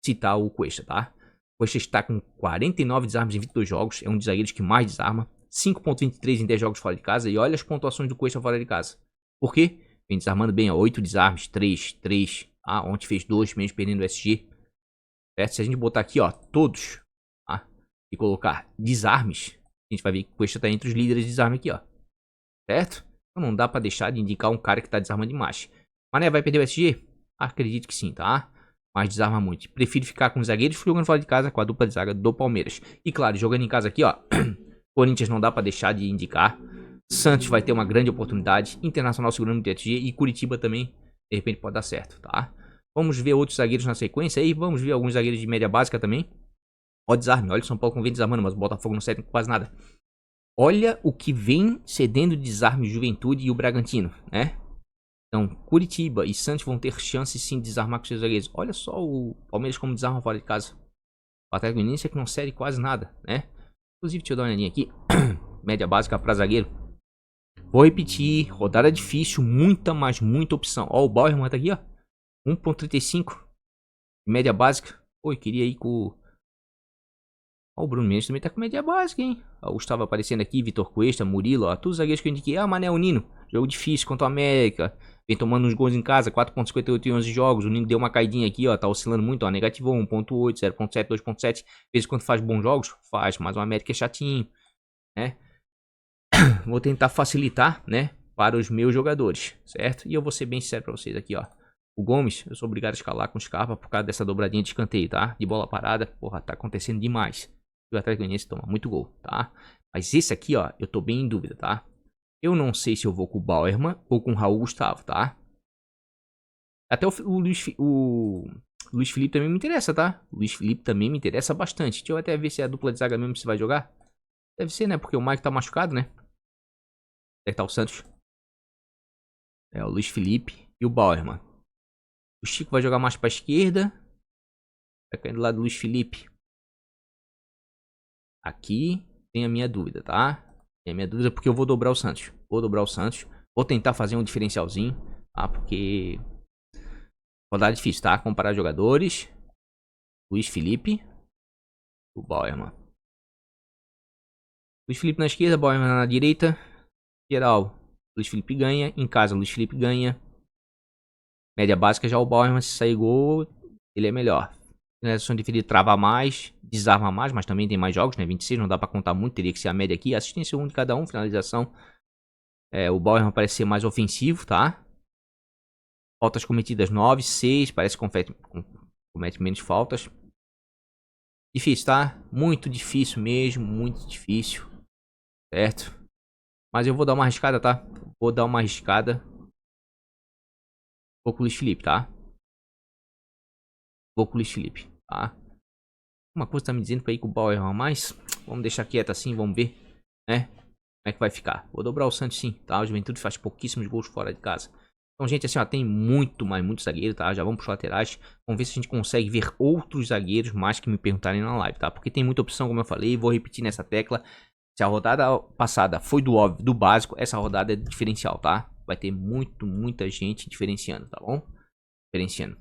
citar o Cuesta, tá? O Cuesta está com 49 desarmes em 22 jogos. É um dos zagueiros que mais desarma. 5,23 em 10 jogos fora de casa. E olha as pontuações do Cuesta fora de casa. Por quê? Vem desarmando bem, ó. 8 desarmes, 3, 3. Ah, ontem fez 2, mesmo perdendo o SG. Certo? Se a gente botar aqui, ó, todos, tá? E colocar desarmes, a gente vai ver que o Cuesta tá entre os líderes de desarme aqui, ó. Certo? Então não dá pra deixar de indicar um cara que tá desarmando demais. Mané, vai perder o SG? Acredito que sim, tá? Mas desarma muito. Prefiro ficar com os zagueiros jogando fora de casa com a dupla de zaga do Palmeiras. E claro, jogando em casa aqui, ó. Corinthians não dá pra deixar de indicar. Santos vai ter uma grande oportunidade. Internacional segurando muito SG. E Curitiba também, de repente, pode dar certo, tá? Vamos ver outros zagueiros na sequência aí. Vamos ver alguns zagueiros de média básica também. Ó, desarme. Olha o São Paulo com vem desarmando, mas o Botafogo não cede quase nada. Olha o que vem cedendo de desarme Juventude e o Bragantino, né? Então, Curitiba e Santos vão ter chance sim de desarmar com seus zagueiros. Olha só o Palmeiras como desarma fora de casa. O Atlético Goianiense é que não cede quase nada, né? Inclusive, deixa eu dar uma olhadinha aqui. Média básica para zagueiro. Vou repetir. Rodada difícil. Muita, mas muita opção. Ó, o Bauerman tá aqui, ó. 1,35. Média básica. Pô, eu queria ir com... Ó, o Bruno Mendes também tá com média básica, hein? Ó, o Gustavo aparecendo aqui. Vitor Cuesta, Murilo, ó. Todos os zagueiros que eu indiquei. Ah, Mané, o Nino. Jogo difícil contra o América. Vem tomando uns gols em casa. 4,58 em 11 jogos. O Nino deu uma caidinha aqui, ó. Tá oscilando muito, ó. Negativou 1,8, 0,7, 2,7. Às vezes quando faz bons jogos, faz. Mas o América é chatinho, né? Vou tentar facilitar, né? Para os meus jogadores, certo? E eu vou ser bem sincero pra vocês aqui, ó. O Gomes, eu sou obrigado a escalar com o Scarpa por causa dessa dobradinha de escanteio, tá? De bola parada, porra, tá acontecendo demais. E o Atlético Goianiense toma muito gol, tá? Mas esse aqui, ó, eu tô bem em dúvida, tá? Eu não sei se eu vou com o Bauerman ou com o Raul Gustavo, tá? Até o Luiz Felipe também me interessa, tá? Luiz Felipe também me interessa bastante. Deixa eu até ver se é a dupla de zaga mesmo se vai jogar. Deve ser, né? Porque o Mike tá machucado, né? Onde é que tá o Santos? É, o Luiz Felipe e o Bauer, mano. O Chico vai jogar mais pra esquerda. Vai cair do lado do Luiz Felipe. Aqui tem a minha dúvida, tá? Tem a minha dúvida porque eu vou dobrar o Santos. Vou dobrar o Santos. Vou tentar fazer um diferencialzinho, tá? Porque rodada difícil, tá? Comparar jogadores. Luiz Felipe. O Bauer, mano. Luiz Felipe na esquerda, Bauer na direita. Geral, Luiz Felipe ganha. Em casa, Luiz Felipe ganha. Média básica já o Bauer, se sair gol, ele é melhor. Finalização diferida trava mais, desarma mais, mas também tem mais jogos, né? 26, não dá pra contar muito, teria que ser a média aqui. Assistência 1 de cada um, finalização. O Bauer parece ser mais ofensivo, tá? Faltas cometidas 9, 6, parece que comete menos faltas. Difícil, tá? Muito difícil mesmo, muito difícil. Certo? Mas eu vou dar uma arriscada, tá? Vou dar uma arriscada. Vou com o Luiz Felipe, tá? Vou com o Luiz Felipe, tá? Uma coisa tá me dizendo pra ir com o Bauer a mais. Vamos deixar quieto assim, vamos ver, né? Como é que vai ficar. Vou dobrar o Santos sim, tá? O Juventude faz pouquíssimos gols fora de casa. Então, gente, assim, ó, tem muito zagueiro, tá? Já vamos pros laterais. Vamos ver se a gente consegue ver outros zagueiros mais que me perguntarem na live, tá? Porque tem muita opção, como eu falei. Vou repetir nessa tecla. Se a rodada passada foi do óbvio, do básico, essa rodada é diferencial, tá? Vai ter muita gente diferenciando, tá bom? Diferenciando.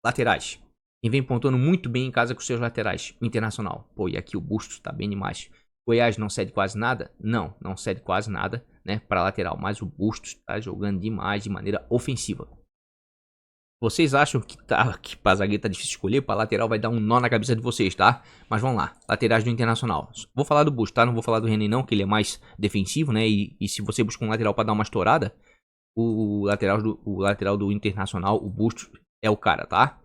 Laterais. Quem vem pontuando muito bem em casa com seus laterais. O Internacional. Pô, e aqui o Bustos tá bem demais. Goiás não cede quase nada? Não cede quase nada, né? Para lateral. Mas o Bustos tá jogando demais de maneira ofensiva. Vocês acham que pra zagueiro tá difícil escolher? Pra lateral vai dar um nó na cabeça de vocês, tá? Mas vamos lá. Laterais do Internacional. Vou falar do Bustos, tá? Não vou falar do René não, que ele é mais defensivo, né? E se você busca um lateral pra dar uma estourada, o lateral do Internacional, o Bustos, é o cara, tá?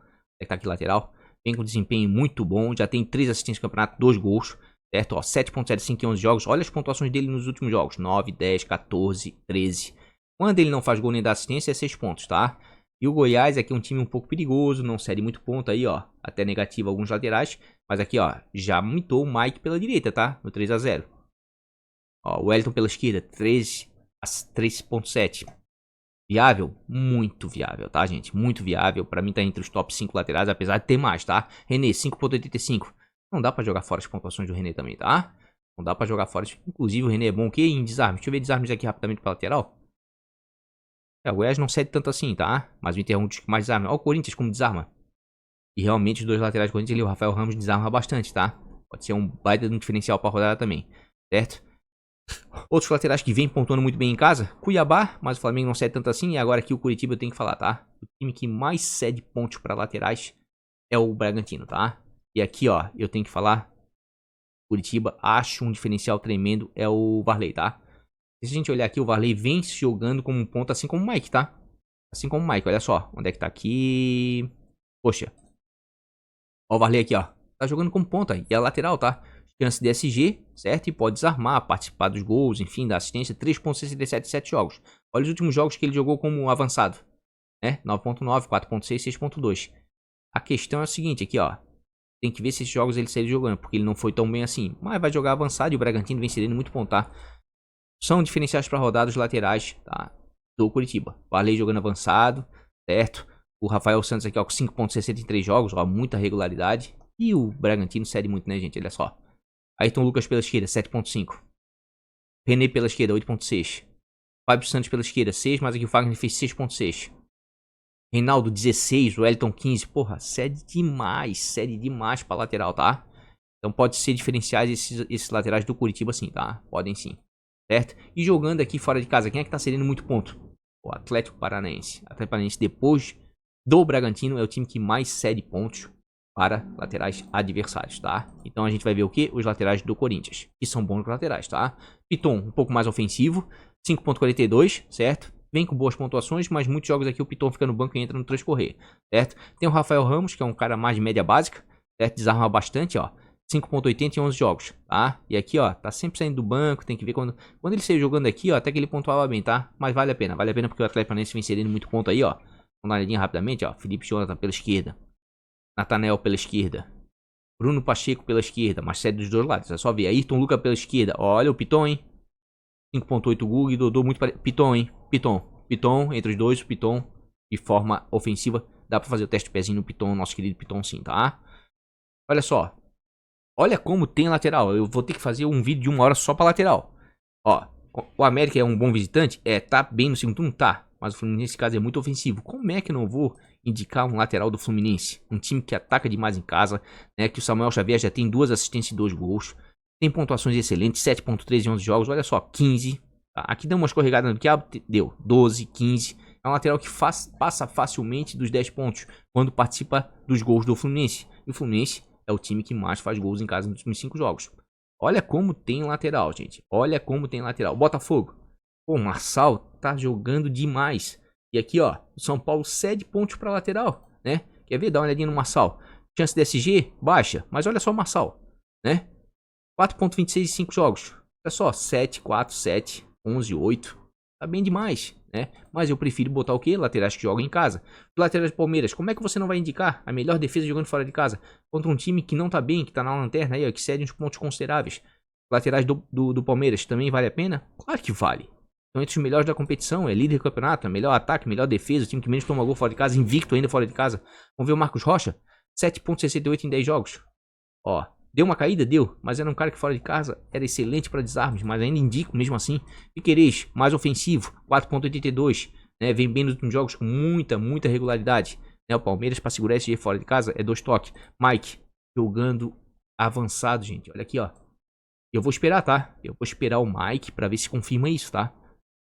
Tá aqui lateral. Vem com desempenho muito bom. Já tem 3 assistências no campeonato, 2 gols. Certo? Ó, 7.75 em 11 jogos. Olha as pontuações dele nos últimos jogos. 9, 10, 14, 13. Quando ele não faz gol nem dá assistência, é 6 pontos, tá? E o Goiás aqui é um time um pouco perigoso. Não cede muito ponto aí, ó. Até negativo alguns laterais. Mas aqui, ó, já mitou o Mike pela direita, tá? No 3-0. Ó, o Wellington pela esquerda. 3.7. Viável? Muito viável, tá, gente? Muito viável. Pra mim tá entre os top 5 laterais, apesar de ter mais, tá? René, 5.85. Não dá pra jogar fora as pontuações do René também, tá? Não dá pra jogar fora. Inclusive o René é bom o quê? Em desarmes. Deixa eu ver desarmes aqui rapidamente pra lateral. O Goiás não cede tanto assim, tá? Mas o Inter é um dos que mais desarma. Olha o Corinthians como desarma. E realmente os dois laterais do Corinthians ali, o Rafael Ramos desarma bastante, tá? Pode ser um baita de um diferencial pra rodada também, certo? Outros laterais que vêm pontuando muito bem em casa, Cuiabá, mas o Flamengo não cede tanto assim. E agora aqui o Curitiba eu tenho que falar, tá? O time que mais cede pontos para laterais é o Bragantino, tá? E aqui, ó, eu tenho que falar, Curitiba, acho um diferencial tremendo, é o Varley, tá? Se a gente olhar aqui, o Varley vem se jogando como um ponto, assim como o Mike, tá? Assim como o Mike, olha só, onde é que tá aqui? Poxa. Ó o Varley aqui, ó. Tá jogando como ponta, e é lateral, tá? Chance de SG, certo? E pode desarmar, participar dos gols, enfim, da assistência. 3.67 em 7 jogos. Olha os últimos jogos que ele jogou como avançado, né? 9.9, 4.6, 6.2. A questão é a seguinte, aqui, ó. Tem que ver se esses jogos ele saíram jogando, porque ele não foi tão bem assim. Mas vai jogar avançado e o Bragantino vem cedendo muito ponto, tá? São diferenciais para rodadas laterais, tá? Do Curitiba. Varley jogando avançado, certo? O Rafael Santos aqui, ó, com 5.63 jogos, ó, muita regularidade. E o Bragantino cede muito, né, gente? Olha só. Ayrton Lucas pela esquerda, 7.5. René pela esquerda, 8.6. Fábio Santos pela esquerda, 6, mas aqui o Fagner fez 6.6. Reinaldo, 16. O Wellington, 15. Porra, cede demais pra lateral, tá? Então pode ser diferenciais esses laterais do Curitiba sim, tá? Podem sim, certo? E jogando aqui fora de casa, quem é que tá cedendo muito ponto? O Atlético Paranaense. Atlético Paranaense, depois do Bragantino, é o time que mais cede pontos para laterais adversários, tá? Então a gente vai ver o que? Os laterais do Corinthians, que são bons laterais, tá? Piton, um pouco mais ofensivo, 5.42, certo? Vem com boas pontuações, mas muitos jogos aqui o Piton fica no banco e entra no transcorrer, certo? Tem o Rafael Ramos, que é um cara mais de média básica, certo? Desarma bastante, ó. 5.80 em 11 jogos, tá? E aqui, ó, tá sempre saindo do banco, tem que ver quando ele saiu jogando aqui, ó, até que ele pontuava bem, tá? Mas vale a pena porque o Atlético Paranaense vem cedendo muito ponto aí, ó. Vamos dar uma olhadinha rapidamente, ó. Felipe Jonathan pela esquerda. Nathanael pela esquerda. Bruno Pacheco pela esquerda. Mas cede dos dois lados. É só ver. Ayrton Lucas pela esquerda. Olha o Piton, hein? 5.8 Gug. Dodô muito parecido. Piton, hein? Piton. Piton. Entre os dois, o Piton. De forma ofensiva. Dá pra fazer o teste de pezinho no Piton. Nosso querido Piton, sim, tá? Olha só. Olha como tem lateral. Eu vou ter que fazer um vídeo de 1 hora só pra lateral. Ó. O América é um bom visitante? É, tá bem no segundo turno? Tá. Mas o Fluminense, nesse caso, é muito ofensivo. Como é que eu não vou indicar um lateral do Fluminense? Um time que ataca demais em casa, né? Que o Samuel Xavier já tem 2 assistências e 2 gols. Tem pontuações excelentes, 7.3 em 11 jogos. Olha só, 15. Tá? Aqui deu uma escorregada no diabo, deu 12, 15. É um lateral que passa facilmente dos 10 pontos quando participa dos gols do Fluminense. E o Fluminense é o time que mais faz gols em casa nos últimos 5 jogos. Olha como tem lateral, gente. Olha como tem lateral. Botafogo. Pô, o Marçal tá jogando demais. E aqui, ó, o São Paulo cede pontos pra lateral, né? Quer ver? Dá uma olhadinha no Marçal. Chance de SG, baixa. Mas olha só o Marçal, né? 4.26 em 5 jogos. Olha só, 7, 4, 7, 11, 8. Tá bem demais, né? Mas eu prefiro botar o quê? Laterais que jogam em casa. Os laterais do Palmeiras, como é que você não vai indicar a melhor defesa jogando fora de casa? Contra um time que não tá bem, que tá na lanterna aí, ó, que cede uns pontos consideráveis. Laterais do Palmeiras também vale a pena? Claro que vale. Então, entre os melhores da competição, é líder do campeonato, melhor ataque, melhor defesa, o time que menos toma gol fora de casa, invicto ainda fora de casa. Vamos ver o Marcos Rocha? 7.68 em 10 jogos. Ó, deu uma caída? Deu, mas era um cara que fora de casa era excelente para desarmes, mas ainda indico mesmo assim. Piquerez, mais ofensivo, 4.82, né? Vem bem nos últimos jogos com muita regularidade. Né? O Palmeiras para segurar esse fora de casa é 2 toques. Mike, jogando avançado, gente. Olha aqui, ó. Eu vou esperar, tá? Eu vou esperar o Mike para ver se confirma isso, tá?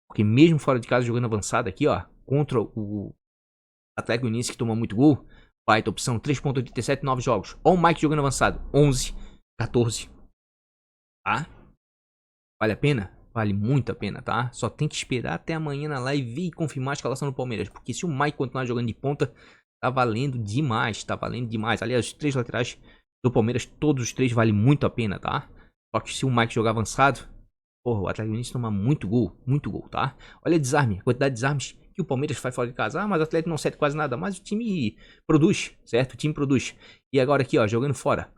Porque mesmo fora de casa jogando avançado aqui, ó, contra o Atlético Goianiense que toma muito gol, baita opção, 3.87, 9 jogos. Ó o Mike jogando avançado, 11, 14. Tá? Vale a pena? Vale muito a pena, tá? Só tem que esperar até amanhã na live e confirmar a escalação do Palmeiras. Porque se o Mike continuar jogando de ponta, tá valendo demais, tá valendo demais. Aliás, os 3 laterais do Palmeiras, todos os 3 valem muito a pena, tá? Só que se o Mike jogar avançado, porra, o Atlético Goianiense toma muito gol, tá? Olha desarme, a quantidade de desarmes que o Palmeiras faz fora de casa. Ah, mas o Atlético não cede quase nada, mas o time produz, certo? O time produz. E agora aqui, ó, jogando fora.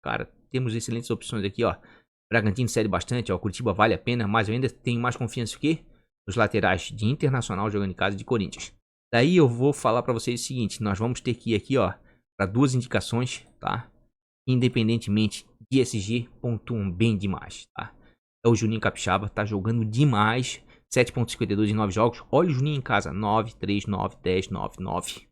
Cara, temos excelentes opções aqui, ó. Bragantino cede bastante, ó. Curitiba vale a pena, mas eu ainda tenho mais confiança que nos laterais de Internacional jogando em casa de Corinthians. Daí eu vou falar pra vocês o seguinte, nós vamos ter que ir aqui, ó, para 2 indicações, tá? Independentemente de SG, pontuam bem demais, tá? É o Juninho Capixaba, tá jogando demais. 7.52 em 9 jogos. Olha o Juninho em casa. 9, 3, 9, 10, 9, 9.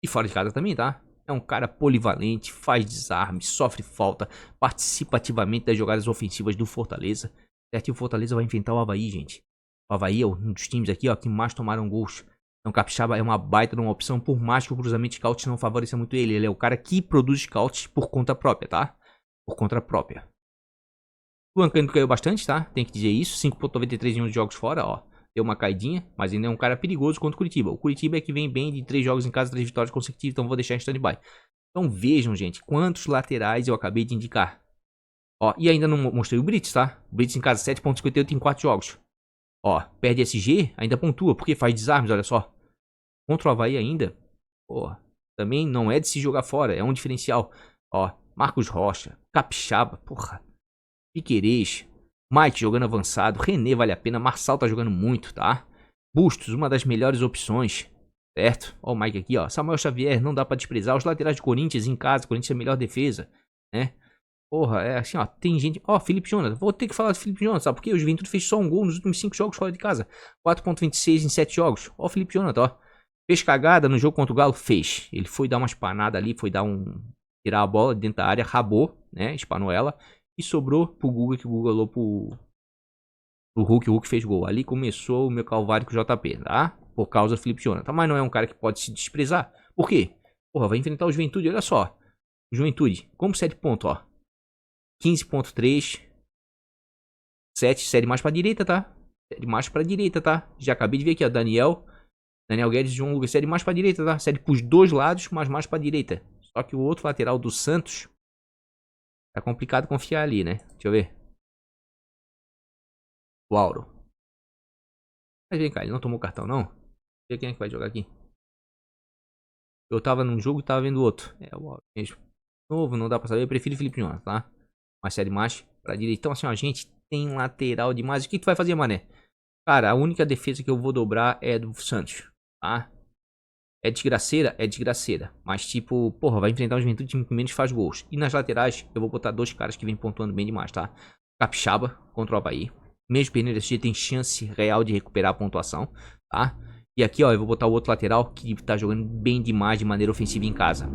E fora de casa também, tá? É um cara polivalente, faz desarme, sofre falta, participa ativamente das jogadas ofensivas do Fortaleza. Certo? E o Fortaleza vai enfrentar o Avaí, gente. O Avaí é um dos times aqui, ó, que mais tomaram gols. Então o Capixaba é uma baita de uma opção, por mais que o cruzamento de scouts não favoreça muito ele. Ele é o cara que produz scouts por conta própria, tá? Por conta própria. O Ancânico caiu bastante, tá? Tem que dizer isso. 5.93 em 11 jogos fora, ó. Deu uma caidinha, mas ainda é um cara perigoso contra o Curitiba. O Curitiba é que vem bem de 3 jogos em casa, 3 vitórias consecutivas, então vou deixar em stand-by. Então vejam, gente, quantos laterais eu acabei de indicar. Ó, e ainda não mostrei o Brits, tá? O Brits em casa, 7.58 em 4 jogos. Ó, perde SG, ainda pontua, porque faz desarmes, olha só. Contra o Avaí ainda, pô, também não é de se jogar fora, é um diferencial. Ó, Marcos Rocha, Capixaba, porra. Piquerez, Mike jogando avançado, René vale a pena, Marçal tá jogando muito, tá? Bustos, uma das melhores opções, certo? Ó o Mike aqui, ó. Samuel Xavier, não dá pra desprezar. Os laterais de Corinthians em casa, Corinthians é a melhor defesa, né? Porra, é assim, ó, tem gente... Ó, Felipe Jonathan, vou ter que falar de Felipe Jonathan, sabe por quê? O Juventude fez só um gol nos últimos 5 jogos fora de casa. 4.26 em 7 jogos. Ó o Felipe Jonathan, ó. Fez cagada no jogo contra o Galo? Fez. Ele foi dar uma espanada ali, foi dar um... tirar a bola dentro da área, rabou, né? Espanou ela. E sobrou pro Guga, que o Guga olhou pro Hulk, o Hulk fez gol. Ali começou o meu calvário com o JP, tá? Por causa do Felipe Jonathan. Mas não é um cara que pode se desprezar. Por quê? Porra, vai enfrentar o Juventude, olha só. Juventude, como 7 pontos, ó. 15.3. 7, série mais pra direita, tá? Série mais pra direita, tá? Já acabei de ver aqui, ó. Daniel Guedes e João Lucas. Série mais pra direita, tá? Série pros dois lados, mas mais pra direita. Só que o outro lateral do Santos... Tá complicado confiar ali, né? Deixa eu ver. O Auro. Mas vem cá, ele não tomou cartão, não? Deixa eu ver quem é que vai jogar aqui. Eu tava num jogo e tava vendo outro. É o Alves mesmo. Novo, não dá pra saber. Eu prefiro Felipe Jonathan, tá? Uma série mais pra direita. Então, assim, ó, a gente tem lateral demais. O que tu vai fazer, mané? Cara, a única defesa que eu vou dobrar é do Santos, tá? É desgraceira? É desgraceira. Mas, tipo, porra, vai enfrentar um Juventude, time que menos faz gols. E nas laterais, eu vou botar dois caras que vêm pontuando bem demais, tá? Capixaba contra o Avaí. Mesmo perdendo esse dia, tem chance real de recuperar a pontuação, tá? E aqui, ó, eu vou botar o outro lateral que tá jogando bem demais de maneira ofensiva em casa.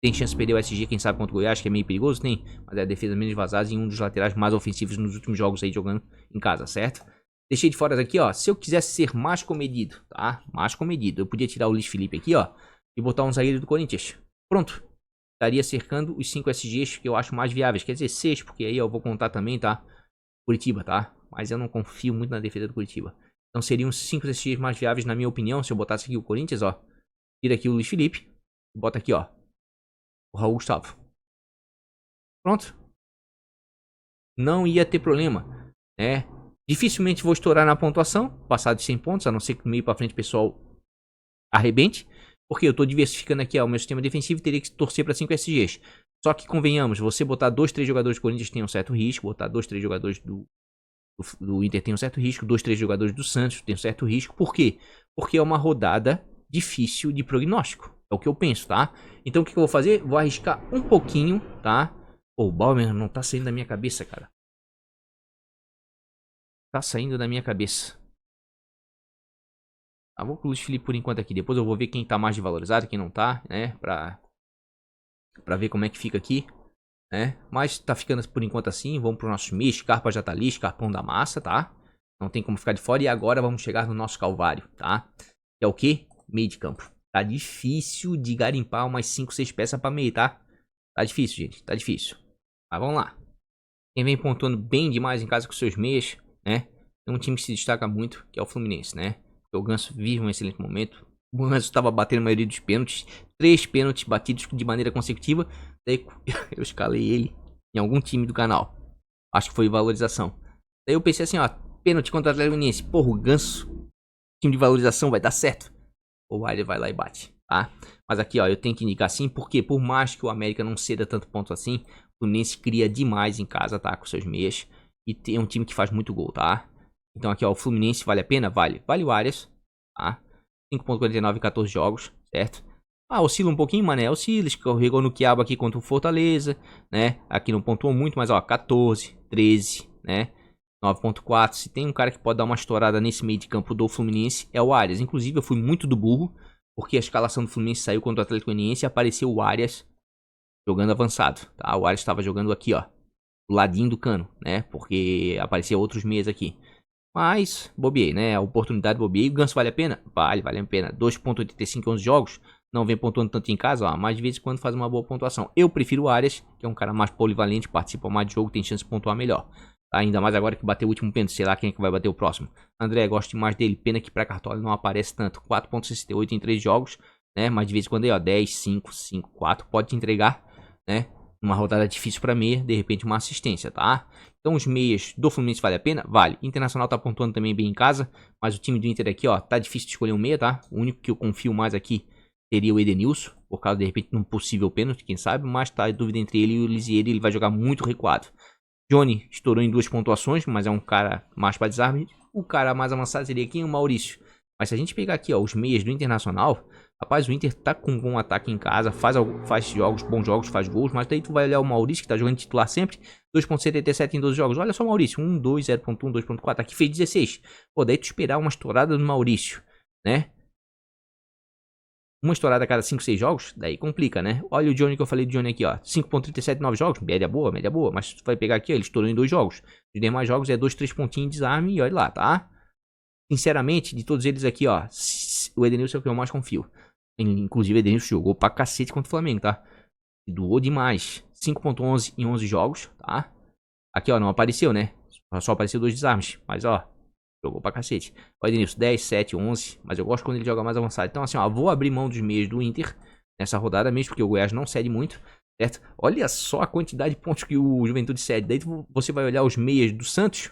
Tem chance de perder o SG, quem sabe, contra o Goiás, que é meio perigoso? Tem. Mas é a defesa menos vazada e um dos laterais mais ofensivos nos últimos jogos aí jogando em casa, certo? Deixei de fora aqui, ó. Se eu quisesse ser mais comedido, tá? Mais comedido. Eu podia tirar o Luiz Felipe aqui, ó. E botar um zagueiro do Corinthians. Pronto. Estaria cercando os 5 SGs que eu acho mais viáveis. Quer dizer, 6, porque aí eu vou contar também, tá? Curitiba, tá? Mas eu não confio muito na defesa do Curitiba. Então seriam os 5 SGs mais viáveis, na minha opinião. Se eu botasse aqui o Corinthians, ó. Tira aqui o Luiz Felipe. E bota aqui, ó. O Raul Gustavo. Pronto. Não ia ter problema, né? Dificilmente vou estourar na pontuação, passar de 100 pontos, a não ser que do meio pra frente o pessoal arrebente. Porque eu tô diversificando aqui, ó, o meu sistema defensivo e teria que torcer pra 5 SGs. Só que convenhamos, você botar 2, 3 jogadores do Corinthians tem um certo risco, botar 2, 3 jogadores do Inter tem um certo risco, 2, 3 jogadores do Santos tem um certo risco. Por quê? Porque é uma rodada difícil de prognóstico. É o que eu penso, tá? Então o que eu vou fazer? Vou arriscar um pouquinho, tá? Pô, o Baumer não tá saindo da minha cabeça, cara. Tá saindo da minha cabeça. Tá, vou com o Luiz Felipe por enquanto aqui. Depois eu vou ver quem tá mais desvalorizado, quem não tá, né? Pra ver como é que fica aqui, né? Mas tá ficando por enquanto assim. Vamos pro nosso mês. Scarpa já tá ali, Scarpão da massa, tá? Não tem como ficar de fora. E agora vamos chegar no nosso calvário, tá? Que é o quê? Meio de campo. Tá difícil de garimpar umas 5, 6 peças pra meio, tá? Tá difícil, gente. Tá difícil. Mas vamos lá. Quem vem pontuando bem demais em casa com seus meias, né? Tem um time que se destaca muito, que é o Fluminense, né? O Ganso vive um excelente momento. O Ganso estava batendo a maioria dos pênaltis. 3 pênaltis batidos de maneira consecutiva. Daí eu escalei ele em algum time do canal. Acho que foi valorização. Daí eu pensei assim, ó. Pênalti contra o Atlético Goianiense. Porra, o Ganso, time de valorização, vai dar certo. O Wilder vai lá e bate, tá? Mas aqui, ó, eu tenho que indicar assim, porque por mais que o América não ceda tanto ponto assim, o Fluminense cria demais em casa, tá? Com seus meias. E tem um time que faz muito gol, tá? Então aqui, ó, o Fluminense vale a pena? Vale. Vale o Arias, tá? 5.49 em 14 jogos, certo? Ah, oscila um pouquinho, mané. Oscila, escorregou no quiabo aqui contra o Fortaleza, né? Aqui não pontuou muito, mas ó, 14, 13, né? 9.4. Se tem um cara que pode dar uma estourada nesse meio de campo do Fluminense, é o Arias. Inclusive, eu fui muito do burro, porque a escalação do Fluminense saiu contra o Atlético Goianiense e apareceu o Arias jogando avançado, tá? O Arias estava jogando aqui, ó, do ladinho do cano, né? Porque apareceu outros meias aqui. Mas, bobeei, né? A oportunidade bobeei. O Ganso vale a pena? Vale a pena. 2.85 em 11 jogos. Não vem pontuando tanto em casa, ó, mas de vez em quando faz uma boa pontuação. Eu prefiro o Arias, que é um cara mais polivalente, participa mais de jogo, tem chance de pontuar melhor. Ainda mais agora que bateu o último pênalti, sei lá quem é que vai bater o próximo. André, gosto demais dele, pena que pra Cartola não aparece tanto. 4.68 em 3 jogos, né? Mas de vez em quando aí, ó, 10, 5, 5, 4, pode te entregar, né? Uma rodada difícil pra meia, de repente uma assistência, tá? Então os meias do Fluminense vale a pena? Vale. Internacional tá pontuando também bem em casa, mas o time do Inter aqui, ó, tá difícil de escolher um meia, tá? O único que eu confio mais aqui seria o Edenilson, por causa de repente de um possível pênalti, quem sabe, mas tá em dúvida entre ele e o Lisieri, ele vai jogar muito recuado. Johnny estourou em 2 pontuações, mas é um cara mais para desarme. O cara mais avançado seria aqui o Maurício. Mas se a gente pegar aqui, ó, os meias do Internacional, rapaz, o Inter tá com um bom ataque em casa, faz jogos, bons jogos, faz gols, mas daí tu vai olhar o Maurício, que tá jogando titular sempre, 2.77 em 12 jogos. Olha só o Maurício, 1, 2, 0.1, 2.4, aqui fez 16. Pô, daí tu esperar uma estourada do Maurício, né? Uma estourada a cada 5, 6 jogos, daí complica, né? Olha o Johnny que eu falei do Johnny aqui, ó. 5.37 em 9 jogos, média boa. Mas tu vai pegar aqui, ó, ele estourou em 2 jogos. Os demais jogos é 2, 3 pontinhos de desarme e olha lá, tá? Sinceramente, de todos eles aqui, ó, o Edenilson é o que eu mais confio. Inclusive, o Edenilson jogou pra cacete contra o Flamengo, tá? E doou demais. 5.11 em 11 jogos, tá? Aqui, ó, não apareceu, né? Só apareceu 2 desarmes, mas, ó, jogou pra cacete. O Edenilson, 10, 7, 11. Mas eu gosto quando ele joga mais avançado. Então, assim, ó, vou abrir mão dos meias do Inter nessa rodada mesmo, porque o Goiás não cede muito, certo? Olha só a quantidade de pontos que o Juventude cede. Daí você vai olhar os meias do Santos.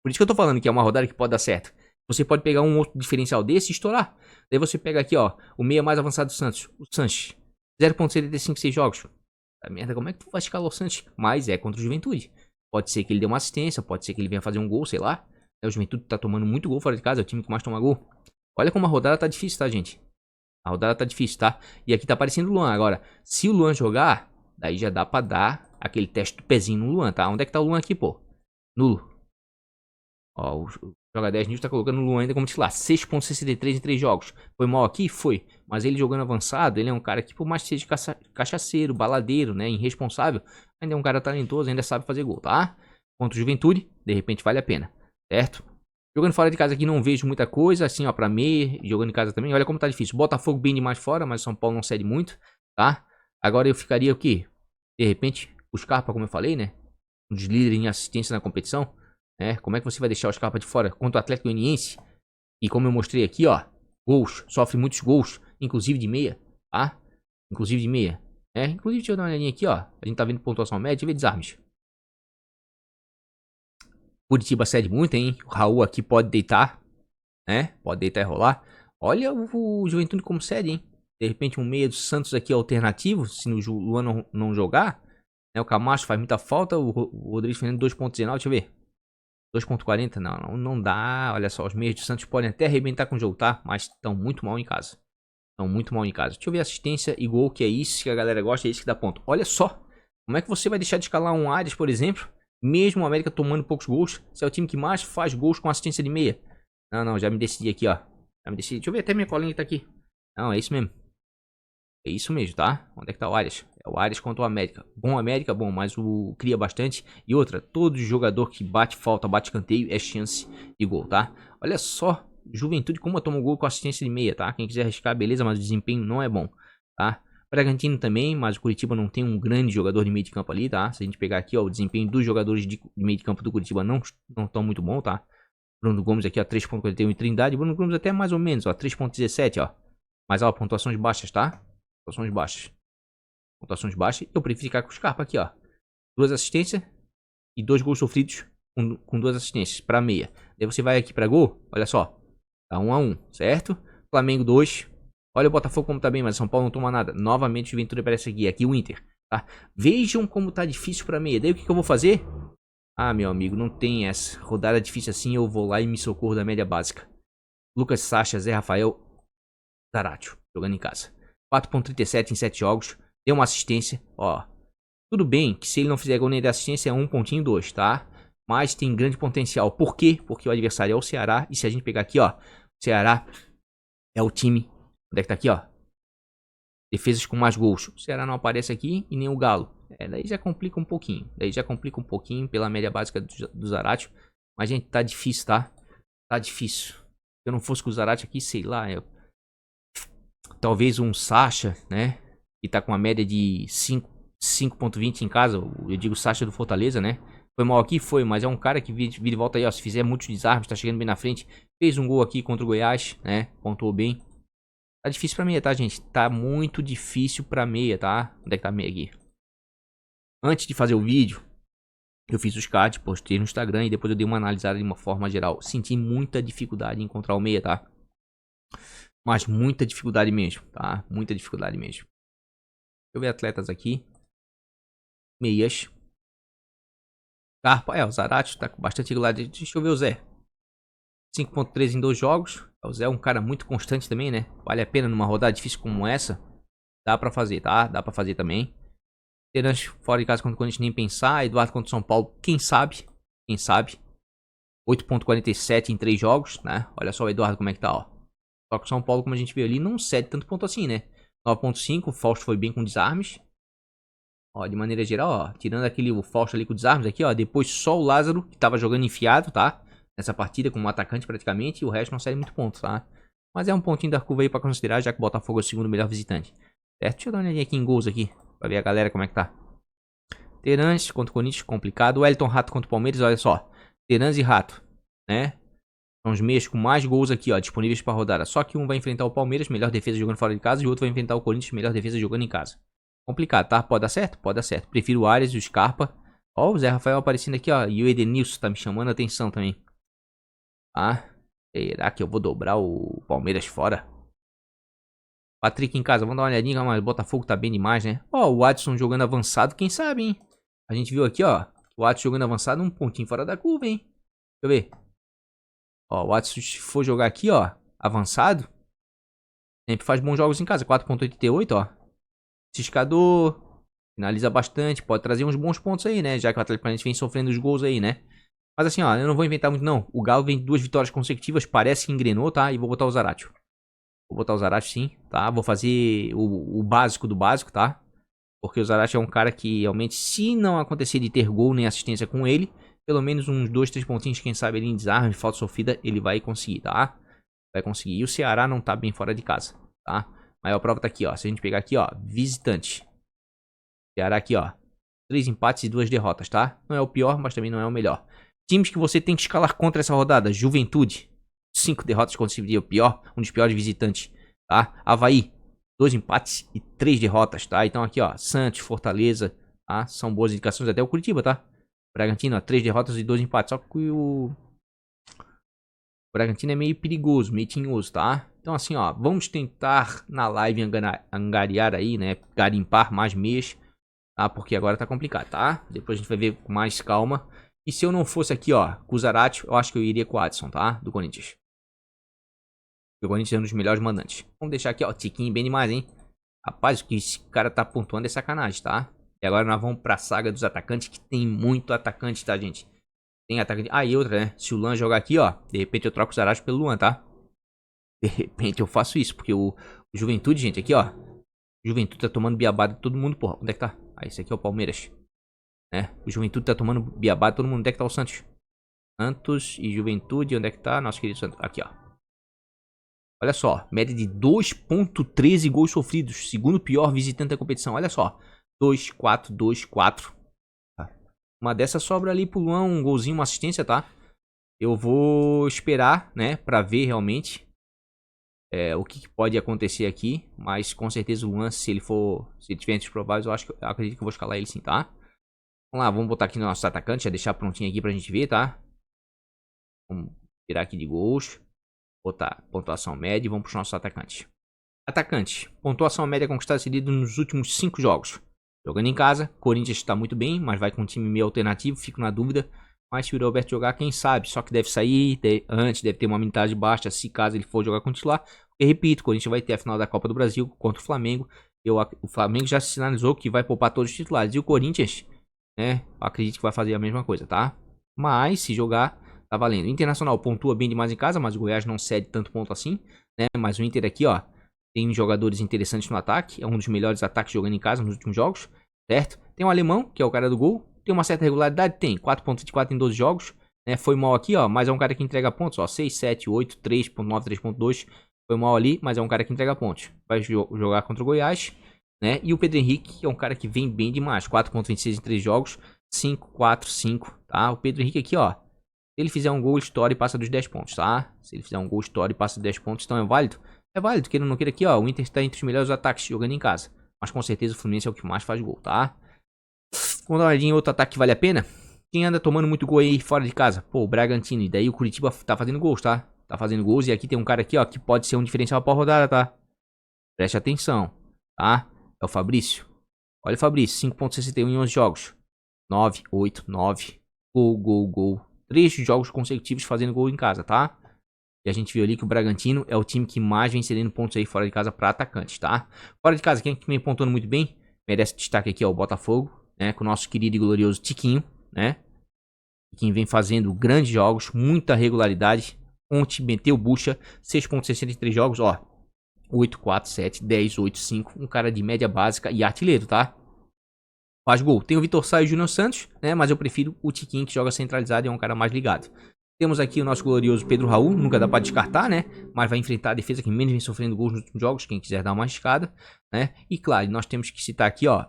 Por isso que eu tô falando que é uma rodada que pode dar certo. Você pode pegar um outro diferencial desse e estourar. Daí você pega aqui, ó, o meia mais avançado do Santos, o Sanches. 0.75 jogos. A merda, como é que tu vai escalar o Sanches? Mas é contra o Juventude. Pode ser que ele dê uma assistência, pode ser que ele venha fazer um gol, sei lá. O Juventude tá tomando muito gol fora de casa, é o time que mais toma gol. Olha como a rodada tá difícil, tá, gente? A rodada tá difícil, tá? E aqui tá aparecendo o Luan. Agora, se o Luan jogar, daí já dá pra dar aquele teste do pezinho no Luan, tá? Onde é que tá o Luan aqui, pô? Nulo. Ó, o Joga 10 News tá colocando o Luan ainda como titular. 6.63 em 3 jogos. Foi mal aqui? Foi. Mas ele jogando avançado, ele é um cara que, por mais que seja cachaceiro, baladeiro, né? Irresponsável, ainda é um cara talentoso, ainda sabe fazer gol, tá? Contra o Juventude, de repente vale a pena, certo? Jogando fora de casa aqui não vejo muita coisa, assim, ó, pra meia. Jogando em casa também, olha como tá difícil. Botafogo bem demais fora, mas o São Paulo não cede muito, tá? Agora eu ficaria o quê? De repente, o Scarpa, como eu falei, né? Um dos líderes em assistência na competição. Como é que você vai deixar o Scarpa de fora contra o Atlético Goianiense? E como eu mostrei aqui, ó, gols, sofre muitos gols, inclusive de meia, tá? Inclusive de meia. Inclusive, deixa eu dar uma olhadinha aqui, ó. A gente tá vendo pontuação média, deixa eu ver desarmes. Curitiba cede muito, hein? O Raul aqui pode deitar, né? Pode deitar e rolar. Olha o Juventude como cede, hein? De repente um meia do Santos aqui alternativo, se o Luan não jogar. O Camacho faz muita falta, o Rodrigues Fernando 2.19, deixa eu ver. 2.40, não dá. Olha só, os meios de Santos podem até arrebentar com o jogo, tá? Mas estão muito mal em casa. Estão muito mal em casa. Deixa eu ver assistência e gol, que é isso que a galera gosta, é isso que dá ponto. Olha só, como é que você vai deixar de escalar um Arias, por exemplo, mesmo o América tomando poucos gols, se é o time que mais faz gols com assistência de meia? Não, já me decidi aqui, ó. Já me decidi. Deixa eu ver até minha colinha que tá aqui. Não, é isso mesmo. É isso mesmo, tá? Onde é que tá o Arias? É o Arias contra o América. Bom América, bom, mas o cria bastante. E outra, todo jogador que bate falta, bate canteio, é chance de gol, tá? Olha só, Juventude como toma gol com assistência de meia, tá? Quem quiser arriscar, beleza, mas o desempenho não é bom, tá? Bragantino também, mas o Curitiba não tem um grande jogador de meio de campo ali, tá? Se a gente pegar aqui, ó, o desempenho dos jogadores de meio de campo do Curitiba não tão muito bom, tá? Bruno Gomes aqui, ó, 3.41 em Trindade. Bruno Gomes até mais ou menos, ó, 3.17, ó. Mas, ó, pontuações baixas, tá? Pontuações baixas. Pontuações baixas. Eu prefiro ficar com o Scarpa aqui, ó. 2 assistências e 2 gols sofridos com 2 assistências para meia. Daí você vai aqui para gol, olha só. Tá 1-1, certo? Flamengo 2. Olha o Botafogo como tá bem, mas São Paulo não toma nada. Novamente o Juventude aparece aqui. Aqui o Inter, tá? Vejam como tá difícil para meia. Daí o que eu vou fazer? Ah, meu amigo, não tem essa rodada difícil assim. Eu vou lá e me socorro da média básica. Lucas Sacha, Zé Rafael, Zaratio, jogando em casa. 4.37 em 7 jogos. Deu uma assistência, ó. Tudo bem que se ele não fizer gol nem der assistência é 1.2, tá? Mas tem grande potencial. Por quê? Porque o adversário é o Ceará. E se a gente pegar aqui, ó. O Ceará é o time. Onde é que tá aqui, ó? Defesas com mais gols. O Ceará não aparece aqui e nem o Galo. Daí já complica um pouquinho. Daí já complica um pouquinho pela média básica do Zaratio. Mas, gente, tá difícil, tá? Tá difícil. Se eu não fosse com o Zaratio aqui, sei lá. Talvez um Sacha, né? Que tá com uma média de 5.20 em casa. Eu digo Sacha do Fortaleza, né? Foi mal aqui? Foi, mas é um cara que vira e volta aí, ó. Se fizer muitos desarmes, tá chegando bem na frente. Fez um gol aqui contra o Goiás, né? Pontuou bem. Tá difícil pra meia, tá, gente? Tá muito difícil pra meia, tá? Onde é que tá a meia aqui? Antes de fazer o vídeo, eu fiz os cards, postei no Instagram e depois eu dei uma analisada de uma forma geral. Senti muita dificuldade em encontrar o meia, tá? Mas muita dificuldade mesmo, tá? Muita dificuldade mesmo. Deixa eu ver atletas aqui. Meias. Carpa, o Zaratio tá com bastante regularidade. Deixa eu ver o Zé. 5.3 em 2 jogos. O Zé é um cara muito constante também, né? Vale a pena numa rodada difícil como essa. Dá pra fazer, tá? Dá pra fazer também. Terãs fora de casa contra o Corinthians nem pensar. Eduardo contra o São Paulo, quem sabe? Quem sabe? 8.47 em 3 jogos, né? Olha só o Eduardo como é que tá, ó. Só que o São Paulo, como a gente viu ali, não cede tanto ponto assim, né? 9.5, o Fausto foi bem com desarmes. Ó, de maneira geral, ó, tirando o Fausto ali com desarmes aqui, ó. Depois só o Lázaro, que tava jogando enfiado, tá? Nessa partida, como atacante praticamente. E o resto não cede muito ponto, tá? Mas é um pontinho da curva aí pra considerar, já que o Botafogo é o segundo melhor visitante. Certo? Deixa eu dar uma olhadinha aqui em gols aqui, pra ver a galera como é que tá. Terãs contra o Corinthians, complicado. O Elton Rato contra o Palmeiras, olha só. Terãs e Rato, né? São os meios com mais gols aqui, ó, disponíveis para rodada. Só que um vai enfrentar o Palmeiras, melhor defesa jogando fora de casa, e o outro vai enfrentar o Corinthians, melhor defesa jogando em casa. Complicado, tá? Pode dar certo? Pode dar certo. Prefiro o Arias e o Scarpa. Ó, o Zé Rafael aparecendo aqui, ó. E o Edenilson tá me chamando a atenção também. Tá? Será que eu vou dobrar o Palmeiras fora? Patrick em casa, vamos dar uma olhadinha, mas o Botafogo tá bem demais, né? Ó, o Watson jogando avançado, quem sabe, hein? A gente viu aqui, ó, o Watson jogando avançado, um pontinho fora da curva, hein? Deixa eu ver. Ó, o Watson, se for jogar aqui, ó, avançado, sempre faz bons jogos em casa, 4.88, ó. Ciscador, finaliza bastante, pode trazer uns bons pontos aí, né? Já que o Atlético Paranaense vem sofrendo os gols aí, né? Mas assim, ó, eu não vou inventar muito, não. O Galo vem de 2 vitórias consecutivas, parece que engrenou, tá? E vou botar o Zaratio. Vou botar o Zaratio sim, tá? Vou fazer o básico do básico, tá? Porque o Zaratio é um cara que realmente, se não acontecer de ter gol nem assistência com ele, pelo menos uns 2, 3 pontinhos, quem sabe ele em desarme, falta sofrida, ele vai conseguir, tá? Vai conseguir. E o Ceará não tá bem fora de casa, tá? Maior prova tá aqui, ó. Se a gente pegar aqui, ó, visitante. Ceará aqui, ó. 3 empates e 2 derrotas, tá? Não é o pior, mas também não é o melhor. Times que você tem que escalar contra essa rodada. Juventude. 5 derrotas consecutivas. O pior. Um dos piores visitantes. Tá? Avaí. 2 empates e 3 derrotas, tá? Então aqui, ó. Santos, Fortaleza. Tá? São boas indicações. Até o Curitiba, tá? Bragantino, ó. 3 derrotas e 2 empates. Só que o Bragantino é meio perigoso, meio tinhoso, tá? Então assim, ó. Vamos tentar na live angariar aí, né? Garimpar mais meias. Tá? Porque agora tá complicado, tá? Depois a gente vai ver com mais calma. E se eu não fosse aqui, ó, com o Zaratio, eu acho que eu iria com o Adson, tá? Do Corinthians. O Corinthians é um dos melhores mandantes. Vamos deixar aqui, ó, Tiquinho bem demais, hein? Rapaz, o que esse cara tá pontuando é sacanagem, tá? E agora nós vamos pra saga dos atacantes, que tem muito atacante, tá, gente? Tem atacante... Ah, e outra, né? Se o Luan jogar aqui, ó, de repente eu troco o Zaratio pelo Luan, tá? De repente eu faço isso, porque o Juventude, gente, aqui, ó. Juventude tá tomando biabada de todo mundo, porra. Onde é que tá? Ah, esse aqui é o Palmeiras. O Juventude tá tomando biabada, todo mundo. Onde é que tá o Santos? Santos e Juventude, onde é que tá? Nosso querido Santos. Aqui, ó. Olha só, média de 2.13 gols sofridos. Segundo pior visitante da competição. Olha só. 2, 4, 2, 4. Uma dessa sobra ali pro Luan, um golzinho, uma assistência, tá? Eu vou esperar, né, pra ver realmente o que pode acontecer aqui. Mas com certeza o Luan, se ele tiver entre os prováveis, eu acredito que eu vou escalar ele sim, tá? Vamos lá, vamos botar aqui no nosso atacante, já deixar prontinho aqui pra gente ver, tá? Vamos tirar aqui de gols. Botar pontuação média e vamos pro nosso atacante. Atacante, pontuação média conquistada cedida nos últimos 5 jogos. Jogando em casa, Corinthians está muito bem, mas vai com um time meio alternativo, fico na dúvida. Mas se o Roberto jogar, quem sabe? Só que deve sair antes, deve ter uma minutagem baixa, se caso ele for jogar com titular. Porque, repito, o Corinthians vai ter a final da Copa do Brasil contra o Flamengo. O Flamengo já sinalizou que vai poupar todos os titulares. E o Corinthians, né, acredito que vai fazer a mesma coisa, tá? Mas, se jogar, tá valendo. O Internacional pontua bem demais em casa, mas o Goiás não cede tanto ponto assim, né? Mas o Inter aqui, ó, tem jogadores interessantes no ataque. É um dos melhores ataques jogando em casa nos últimos jogos, certo? Tem o alemão, que é o cara do gol. Tem uma certa regularidade? Tem. 4.24 em 12 jogos. Né? Foi mal aqui, ó, mas é um cara que entrega pontos, ó. 6, 7, 8, 3.9, 3.2. Foi mal ali, mas é um cara que entrega pontos. Vai jogar contra o Goiás, né? E o Pedro Henrique, que é um cara que vem bem demais. 4.26 em 3 jogos. 5, 4, 5, tá? O Pedro Henrique aqui, ó. Se ele fizer um gol, estoura e passa dos 10 pontos, tá? Se ele fizer um gol, estoura e passa dos 10 pontos, então é válido? É válido, queira ou não queira aqui, ó. O Inter está entre os melhores ataques jogando em casa. Mas com certeza o Fluminense é o que mais faz gol, tá? Vamos dar uma olhadinha em outro ataque que vale a pena. Quem anda tomando muito gol aí fora de casa? Pô, o Bragantino. E daí o Curitiba tá fazendo gols, tá? Tá fazendo gols. E aqui tem um cara aqui, ó, que pode ser um diferencial pra rodada, tá? Preste atenção, tá? É o Fabrício. Olha o Fabrício, 5.61 em 11 jogos. 9, 8, 9. Gol, gol, gol. 3 jogos consecutivos fazendo gol em casa, tá? E a gente viu ali que o Bragantino é o time que mais vem cedendo pontos aí fora de casa pra atacantes, tá? Fora de casa, quem vem pontuando muito bem, merece destaque aqui, ó, o Botafogo, né? Com o nosso querido e glorioso Tiquinho, né? Quem vem fazendo grandes jogos, muita regularidade. Ontem meteu bucha, 6.63 jogos, ó. 8, 4, 7, 10, 8, 5. Um cara de média básica e artilheiro, tá? Faz gol. Tem o Vitor Sá e o Júnior Santos, né? Mas eu prefiro o Tiquinho, que joga centralizado e é um cara mais ligado. Temos aqui o nosso glorioso Pedro Raul, nunca dá pra descartar, né? Mas vai enfrentar a defesa que menos vem sofrendo gols nos últimos jogos, quem quiser dar uma escada, né? E claro, nós temos que citar aqui, ó,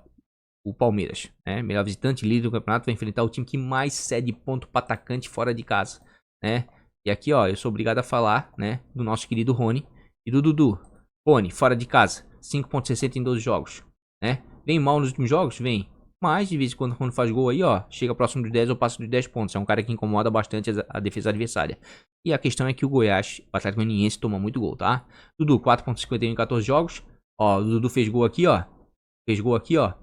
o Palmeiras, né? Melhor visitante, líder do campeonato, vai enfrentar o time que mais cede ponto para atacante fora de casa, né? E aqui, ó, eu sou obrigado a falar, né, do nosso querido Rony e do Dudu. Rony, fora de casa, 5.60 em 12 jogos, né? Vem mal nos últimos jogos? Vem. mas de vez em quando faz gol aí, ó, chega próximo dos 10 ou passa dos 10 pontos. É um cara que incomoda bastante a defesa adversária. E a questão é que o Goiás, o Atlético Goianiense, toma muito gol, tá? Dudu, 4.51 em 14 jogos. Ó, o Dudu fez gol aqui, ó. Fez gol aqui, ó.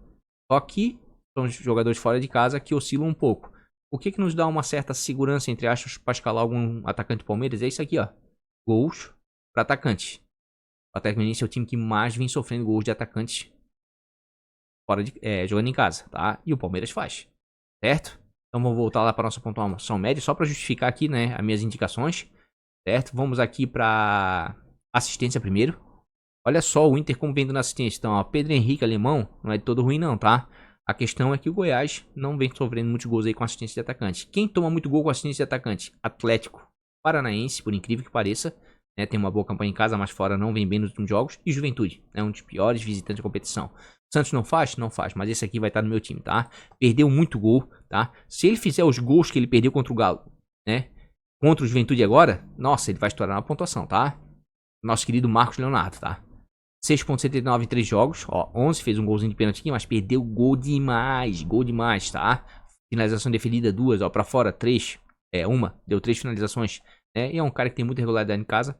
Só que são os jogadores fora de casa que oscilam um pouco. O que nos dá uma certa segurança, entre aspas, para escalar algum atacante do Palmeiras? É isso aqui, ó. Gols para atacantes. O Atlético Goianiense é o time que mais vem sofrendo gols de atacantes fora de, jogando em casa, tá? E o Palmeiras faz, certo? Então vamos voltar lá para nossa pontuação média, só para justificar aqui, né, as minhas indicações, certo? Vamos aqui para assistência primeiro. Olha só o Inter como vendo na assistência. Então, ó, Pedro Henrique, alemão, não é de todo ruim não, tá? A questão é que o Goiás não vem sofrendo muitos gols aí com assistência de atacante. Quem toma muito gol com assistência de atacante? Atlético Paranaense, por incrível que pareça. Né, tem uma boa campanha em casa, mas fora não vem bem nos últimos jogos. E Juventude, é um dos piores visitantes da competição. Santos não faz? Não faz, mas esse aqui vai estar no meu time, tá? Perdeu muito gol, tá? Se ele fizer os gols que ele perdeu contra o Galo, né? Contra o Juventude agora, nossa, ele vai estourar na pontuação, tá? Nosso querido Marcos Leonardo, tá? 6.79 em 3 jogos, ó, 11, fez um golzinho de pênalti aqui, mas perdeu gol demais, tá? Finalização defendida, 2, ó, pra fora, 3, uma, deu 3 finalizações, né? E é um cara que tem muita regularidade em casa,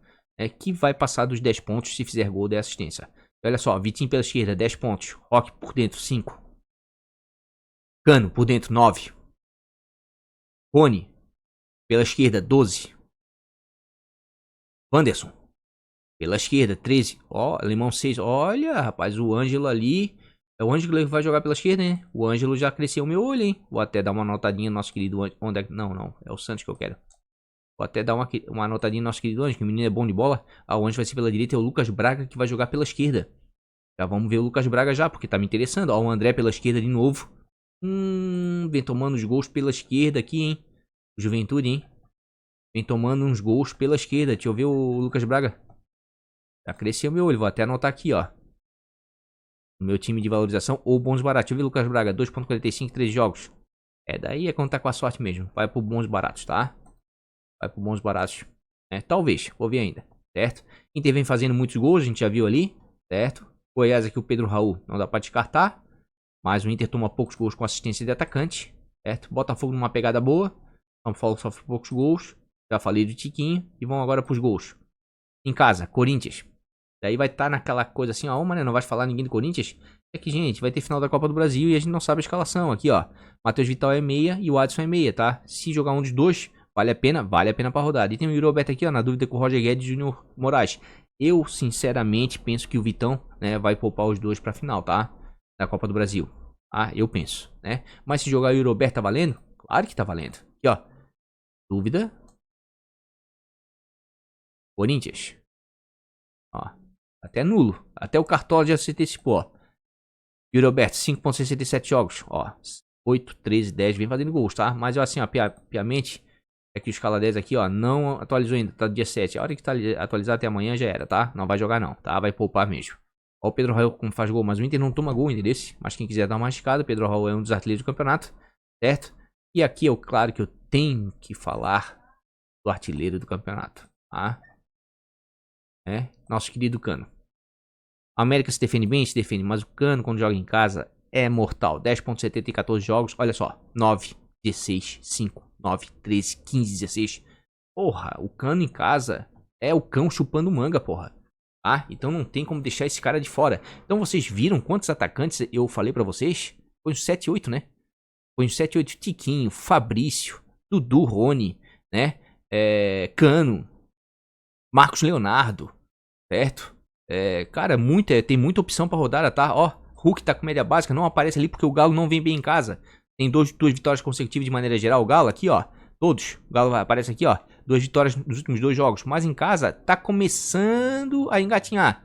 que vai passar dos 10 pontos se fizer gol de assistência. E olha só, Vitinho pela esquerda, 10 pontos, Roque por dentro, 5, Cano por dentro, 9, Rony pela esquerda, 12, Wanderson pela esquerda, 13. Ó, alemão 6. Olha, rapaz, o Ângelo ali. É o Ângelo que vai jogar pela esquerda, hein? O Ângelo já cresceu o meu olho, hein? Vou até dar uma notadinha no nosso querido Ângelo. Onde é? Não. É o Santos que eu quero. Vou até dar uma notadinha no nosso querido Ângelo, que o menino é bom de bola. Ah, o Ângelo vai ser pela direita. É o Lucas Braga que vai jogar pela esquerda. Já vamos ver o Lucas Braga já, porque tá me interessando. Ó, o André pela esquerda de novo. Vem tomando os gols pela esquerda aqui, hein? Juventude, hein? Vem tomando uns gols pela esquerda. Deixa eu ver o Lucas Braga. Já cresceu meu olho, vou até anotar aqui, ó. No meu time de valorização ou bons baratos. Deixa eu ver, Lucas Braga, 2.45, 3 jogos. Daí é quando tá com a sorte mesmo. Vai pro bons baratos, tá? Vai pro bons baratos. Talvez, vou ver ainda, certo? Inter vem fazendo muitos gols, a gente já viu ali, certo? Goiás aqui, o Pedro Raul, não dá pra descartar. Mas o Inter toma poucos gols com assistência de atacante, certo? Botafogo numa pegada boa. São Paulo sofre poucos gols. Já falei do Tiquinho. E vão agora pros gols. Em casa, Corinthians. Daí vai estar naquela coisa assim, ó, mano, não vai falar ninguém do Corinthians. É que, gente, vai ter final da Copa do Brasil e a gente não sabe a escalação. Aqui, ó, Matheus Vital é meia e o Adson é meia, tá? Se jogar um dos dois, vale a pena pra rodada. E tem o Yuri Alberto aqui, ó, na dúvida com o Roger Guedes e o Júnior Moraes. Eu, sinceramente, penso que o Vitão, né, vai poupar os dois pra final, tá? Da Copa do Brasil. Ah, eu penso, né? Mas se jogar o Yuri Alberto tá valendo? Claro que tá valendo. Aqui, ó, dúvida. Corinthians. Ó, até nulo. Até o Cartola já se antecipou. Yuri Alberto, 5.67 jogos. Ó, 8, 13, 10. Vem fazendo gols, tá? Mas eu assim, ó, piamente. É que o escala 10 aqui, ó, não atualizou ainda. Tá dia 7. A hora que tá atualizado até amanhã já era, tá? Não vai jogar não, tá? Vai poupar mesmo. Ó, o Pedro Raul como faz gol. Mas o Inter não toma gol ainda desse. Mas quem quiser dar uma escada, Pedro Raul é um dos artilheiros do campeonato. Certo? E aqui é claro que eu tenho que falar do artilheiro do campeonato, tá? Nosso querido Cano. A América se defende bem, se defende, mas o Cano quando joga em casa é mortal. 10.70 em 14 jogos, olha só, 9, 16, 5, 9, 13, 15, 16. Porra, o Cano em casa é o cão chupando manga, porra. Então não tem como deixar esse cara de fora. Então vocês viram quantos atacantes eu falei pra vocês? Foi uns 7, 8, né? Foi uns 7, 8, Tiquinho, Fabrício, Dudu, Rony, né? Cano, Marcos Leonardo, certo? Cara, tem muita opção pra rodada, tá? Ó, Hulk tá com média básica, não aparece ali porque o Galo não vem bem em casa. Tem duas vitórias consecutivas de maneira geral. O Galo aqui, ó, todos. O Galo aparece aqui, ó, 2 vitórias nos últimos 2 jogos. Mas em casa tá começando a engatinhar.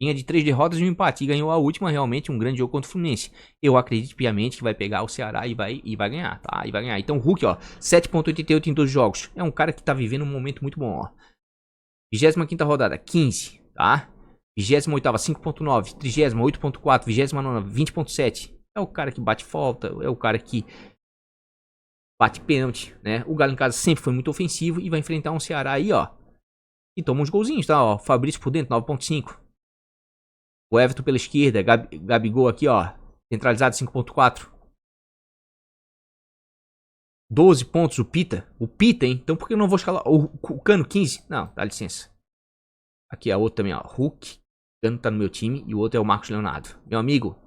Vinha de 3 derrotas e um empate. E ganhou a última, realmente, um grande jogo contra o Fluminense. Eu acredito piamente que vai pegar o Ceará e vai ganhar, tá? E vai ganhar. Então, Hulk, ó, 7.88 em 2 jogos. É um cara que tá vivendo um momento muito bom, ó. 25ª rodada, 15, tá? 28ª, 5.9. 30ª, 8.4. 29ª, 20.7. É o cara que bate falta. É o cara que bate pênalti, né? O Galo em casa sempre foi muito ofensivo e vai enfrentar um Ceará aí, ó. E toma uns golzinhos, tá? Ó, Fabrício por dentro, 9.5. O Everton pela esquerda. Gabigol aqui, ó. Centralizado, 5.4. 12 pontos o Pita. O Pita, hein? Então por que eu não vou escalar? O Cano, 15? Não, dá licença. Aqui a outra também, ó. Hulk. O Cano tá no meu time. E o outro é o Marcos Leonardo. Meu amigo,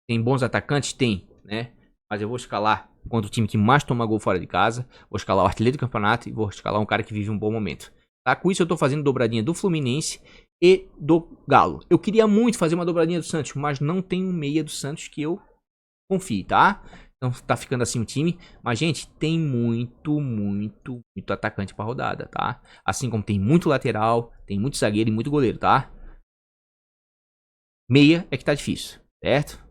tem bons atacantes? Tem, né? Mas eu vou escalar contra o time que mais toma gol fora de casa. Vou escalar o artilheiro do campeonato. E vou escalar um cara que vive um bom momento. Tá? Com isso eu tô fazendo dobradinha do Fluminense e do Galo. Eu queria muito fazer uma dobradinha do Santos. Mas não tem um meia do Santos que eu confie, tá? Então tá ficando assim o time. Mas, gente, tem muito atacante pra rodada, tá? Assim como tem muito lateral, tem muito zagueiro e muito goleiro, tá? Meia é que tá difícil, certo?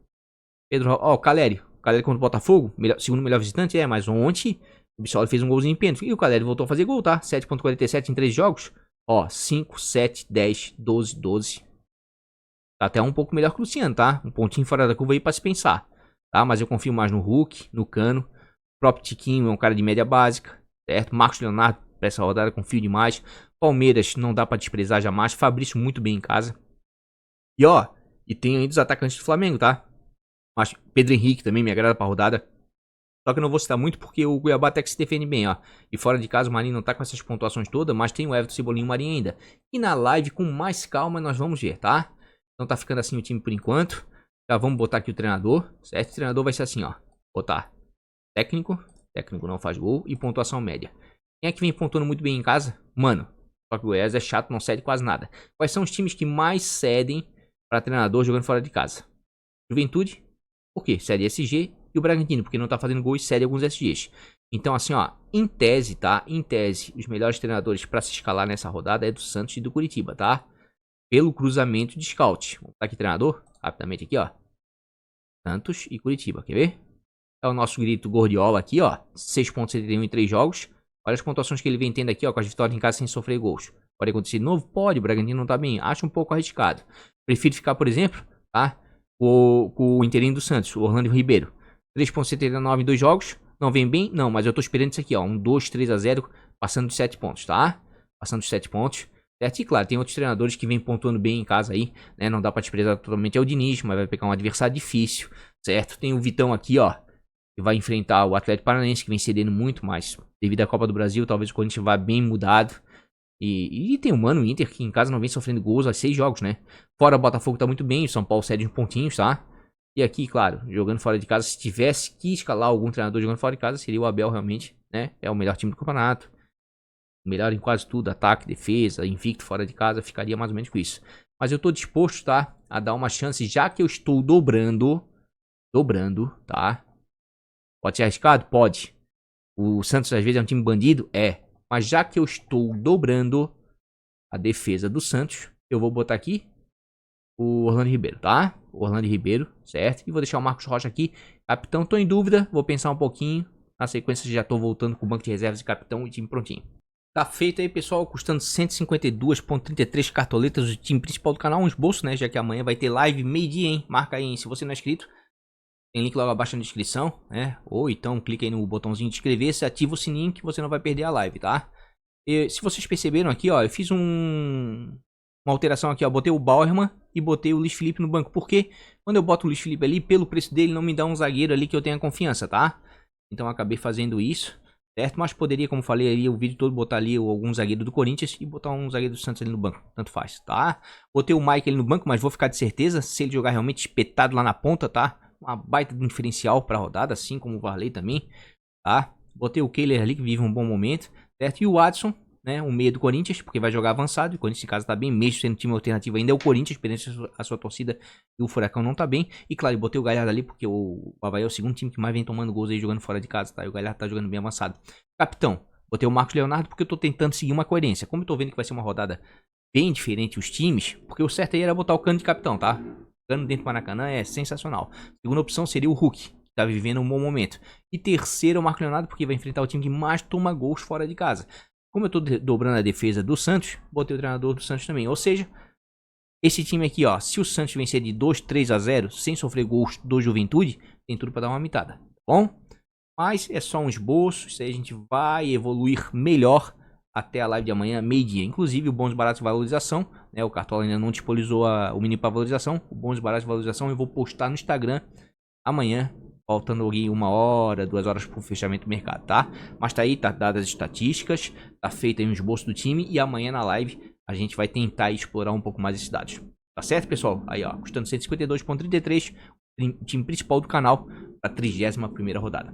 Pedro, ó, Caleri. Caleri contra o Botafogo, segundo melhor visitante, mas ontem o Bissoli fez um golzinho em pênalti. E o Caleri voltou a fazer gol, tá? 7,47 em 3 jogos. Ó, 5, 7, 10, 12, 12. Tá até um pouco melhor que o Luciano, tá? Um pontinho fora da curva aí pra se pensar. Tá? Mas eu confio mais no Hulk, no Cano. O próprio Tiquinho é um cara de média básica, certo? Marcos Leonardo, pra essa rodada, confio demais. Palmeiras, não dá pra desprezar jamais. Fabrício, muito bem em casa. E ó, e tem ainda os atacantes do Flamengo, tá? Mas Pedro Henrique também me agrada pra rodada. Só que eu não vou citar muito porque o Cuiabá até que se defende bem, ó. E fora de casa o Marinho não tá com essas pontuações todas, mas tem o Everton, Cebolinha e o Marinho ainda. E na live, com mais calma, nós vamos ver, tá? Então tá ficando assim o time por enquanto. Já vamos botar aqui o treinador, certo? O treinador vai ser assim, ó. Botar técnico, técnico não faz gol e pontuação média. Quem é que vem pontuando muito bem em casa? Mano, só que o Goiás é chato, não cede quase nada. Quais são os times que mais cedem para treinador jogando fora de casa? Juventude, por quê? Cede SG e o Bragantino, porque não tá fazendo gol e cede alguns SGs. Então assim, ó, em tese, tá? Em tese, os melhores treinadores para se escalar nessa rodada é do Santos e do Curitiba, tá? Pelo cruzamento de scout. Vamos botar aqui treinador, rapidamente aqui, ó. Santos e Curitiba, quer ver? É o nosso grito Gordiola aqui, ó. 6,71 em 3 jogos. Olha as pontuações que ele vem tendo aqui, ó, com as vitórias em casa sem sofrer gols. Pode acontecer de novo? Pode, o Bragantino não tá bem. Acho um pouco arriscado. Prefiro ficar, por exemplo, tá? Com o interino do Santos, o Orlando Ribeiro. 3,79 em 2 jogos. Não vem bem? Não, mas eu tô esperando isso aqui, ó. 2, 3-0, passando dos 7 pontos, tá? Passando dos 7 pontos. Certo? E claro, tem outros treinadores que vêm pontuando bem em casa aí, né? Não dá pra desprezar totalmente, é o Diniz, mas vai pegar um adversário difícil, certo? Tem o Vitão aqui, ó, que vai enfrentar o Atlético Paranaense, que vem cedendo muito, mas devido à Copa do Brasil, talvez o Corinthians vá bem mudado. E tem o Mano Inter, que em casa não vem sofrendo gols há 6 jogos, né? Fora o Botafogo tá muito bem, o São Paulo cede uns pontinhos, tá? E aqui, claro, jogando fora de casa, se tivesse que escalar algum treinador jogando fora de casa, seria o Abel realmente, né? É o melhor time do campeonato. Melhor em quase tudo, ataque, defesa, invicto fora de casa, ficaria mais ou menos com isso. Mas eu tô disposto, tá, a dar uma chance, já que eu estou dobrando, tá? Pode ser arriscado? Pode. O Santos às vezes é um time bandido? É. Mas já que eu estou dobrando a defesa do Santos, eu vou botar aqui o Orlando Ribeiro, tá? O Orlando Ribeiro, certo? E vou deixar o Marcos Rocha aqui. Capitão, tô em dúvida, vou pensar um pouquinho. Na sequência já tô voltando com o banco de reservas de capitão e time prontinho. Tá feito aí, pessoal, custando 152,33 cartoletas do time principal do canal, um esboço, né, já que amanhã vai ter live meio-dia, hein, marca aí, hein? Se você não é inscrito, tem link logo abaixo na descrição, né, ou então clica aí no botãozinho de inscrever-se, ativa o sininho que você não vai perder a live, tá? E, se vocês perceberam aqui, ó, eu fiz uma alteração aqui, ó, botei o Bauerman e botei o Luiz Felipe no banco, porque quando eu boto o Luiz Felipe ali, pelo preço dele, não me dá um zagueiro ali que eu tenha confiança, tá? Então eu acabei fazendo isso. Certo? Mas poderia, como falei ali, o vídeo todo botar ali algum zagueiro do Corinthians e botar um zagueiro do Santos ali no banco. Tanto faz, tá? Botei o Mike ali no banco, mas vou ficar de certeza se ele jogar realmente espetado lá na ponta, tá? Uma baita de um diferencial pra rodada, assim como o Varley também, tá? Botei o Kehler ali, que vive um bom momento, certo? E o Watson, né? O meia do Corinthians, porque vai jogar avançado. E o Corinthians, em casa, tá bem, mesmo sendo time alternativo ainda é o Corinthians, esperando a sua torcida, e o Furacão não tá bem. E claro, eu botei o Galhardo ali, porque o Avaí é o segundo time que mais vem tomando gols aí jogando fora de casa, tá? E o Galhardo tá jogando bem avançado. Capitão, botei o Marcos Leonardo porque eu tô tentando seguir uma coerência. Como eu tô vendo que vai ser uma rodada bem diferente os times, porque o certo aí era botar o Cano de capitão, tá? Cano dentro do Maracanã é sensacional. Segunda opção seria o Hulk, que tá vivendo um bom momento. E terceiro é o Marcos Leonardo, porque vai enfrentar o time que mais toma gols fora de casa. Como eu tô dobrando a defesa do Santos, botei o treinador do Santos também. Ou seja, esse time aqui, ó, se o Santos vencer de 2-3-0, sem sofrer gols do Juventude, tem tudo pra dar uma mitada, tá bom? Mas é só um esboço, isso aí a gente vai evoluir melhor até a live de amanhã, meio-dia. Inclusive o bônus barato de valorização, né? O Cartola ainda não disponibilizou o mini para valorização. O bônus barato de valorização eu vou postar no Instagram amanhã, faltando ali 1 hora, 2 horas pro fechamento do mercado, tá? Mas tá aí, tá dadas as estatísticas, tá feito aí um esboço do time e amanhã na live a gente vai tentar explorar um pouco mais esses dados. Tá certo, pessoal? Aí, ó, custando 152,33, o time principal do canal pra 31ª rodada.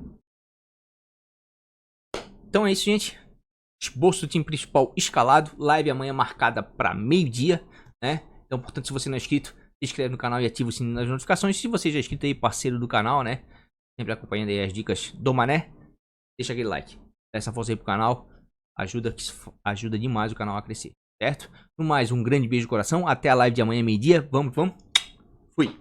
Então é isso, gente. Esboço do time principal escalado, live amanhã marcada pra meio-dia, né? Então, portanto, se você não é inscrito, se inscreve no canal e ativa o sininho das notificações. Se você já é inscrito aí, parceiro do canal, né? Sempre acompanhando aí as dicas do Mané, deixa aquele like. Dá essa força aí pro canal, ajuda demais o canal a crescer, certo? No mais, um grande beijo no coração, até a live de amanhã, meio-dia. Vamos, vamos. Fui.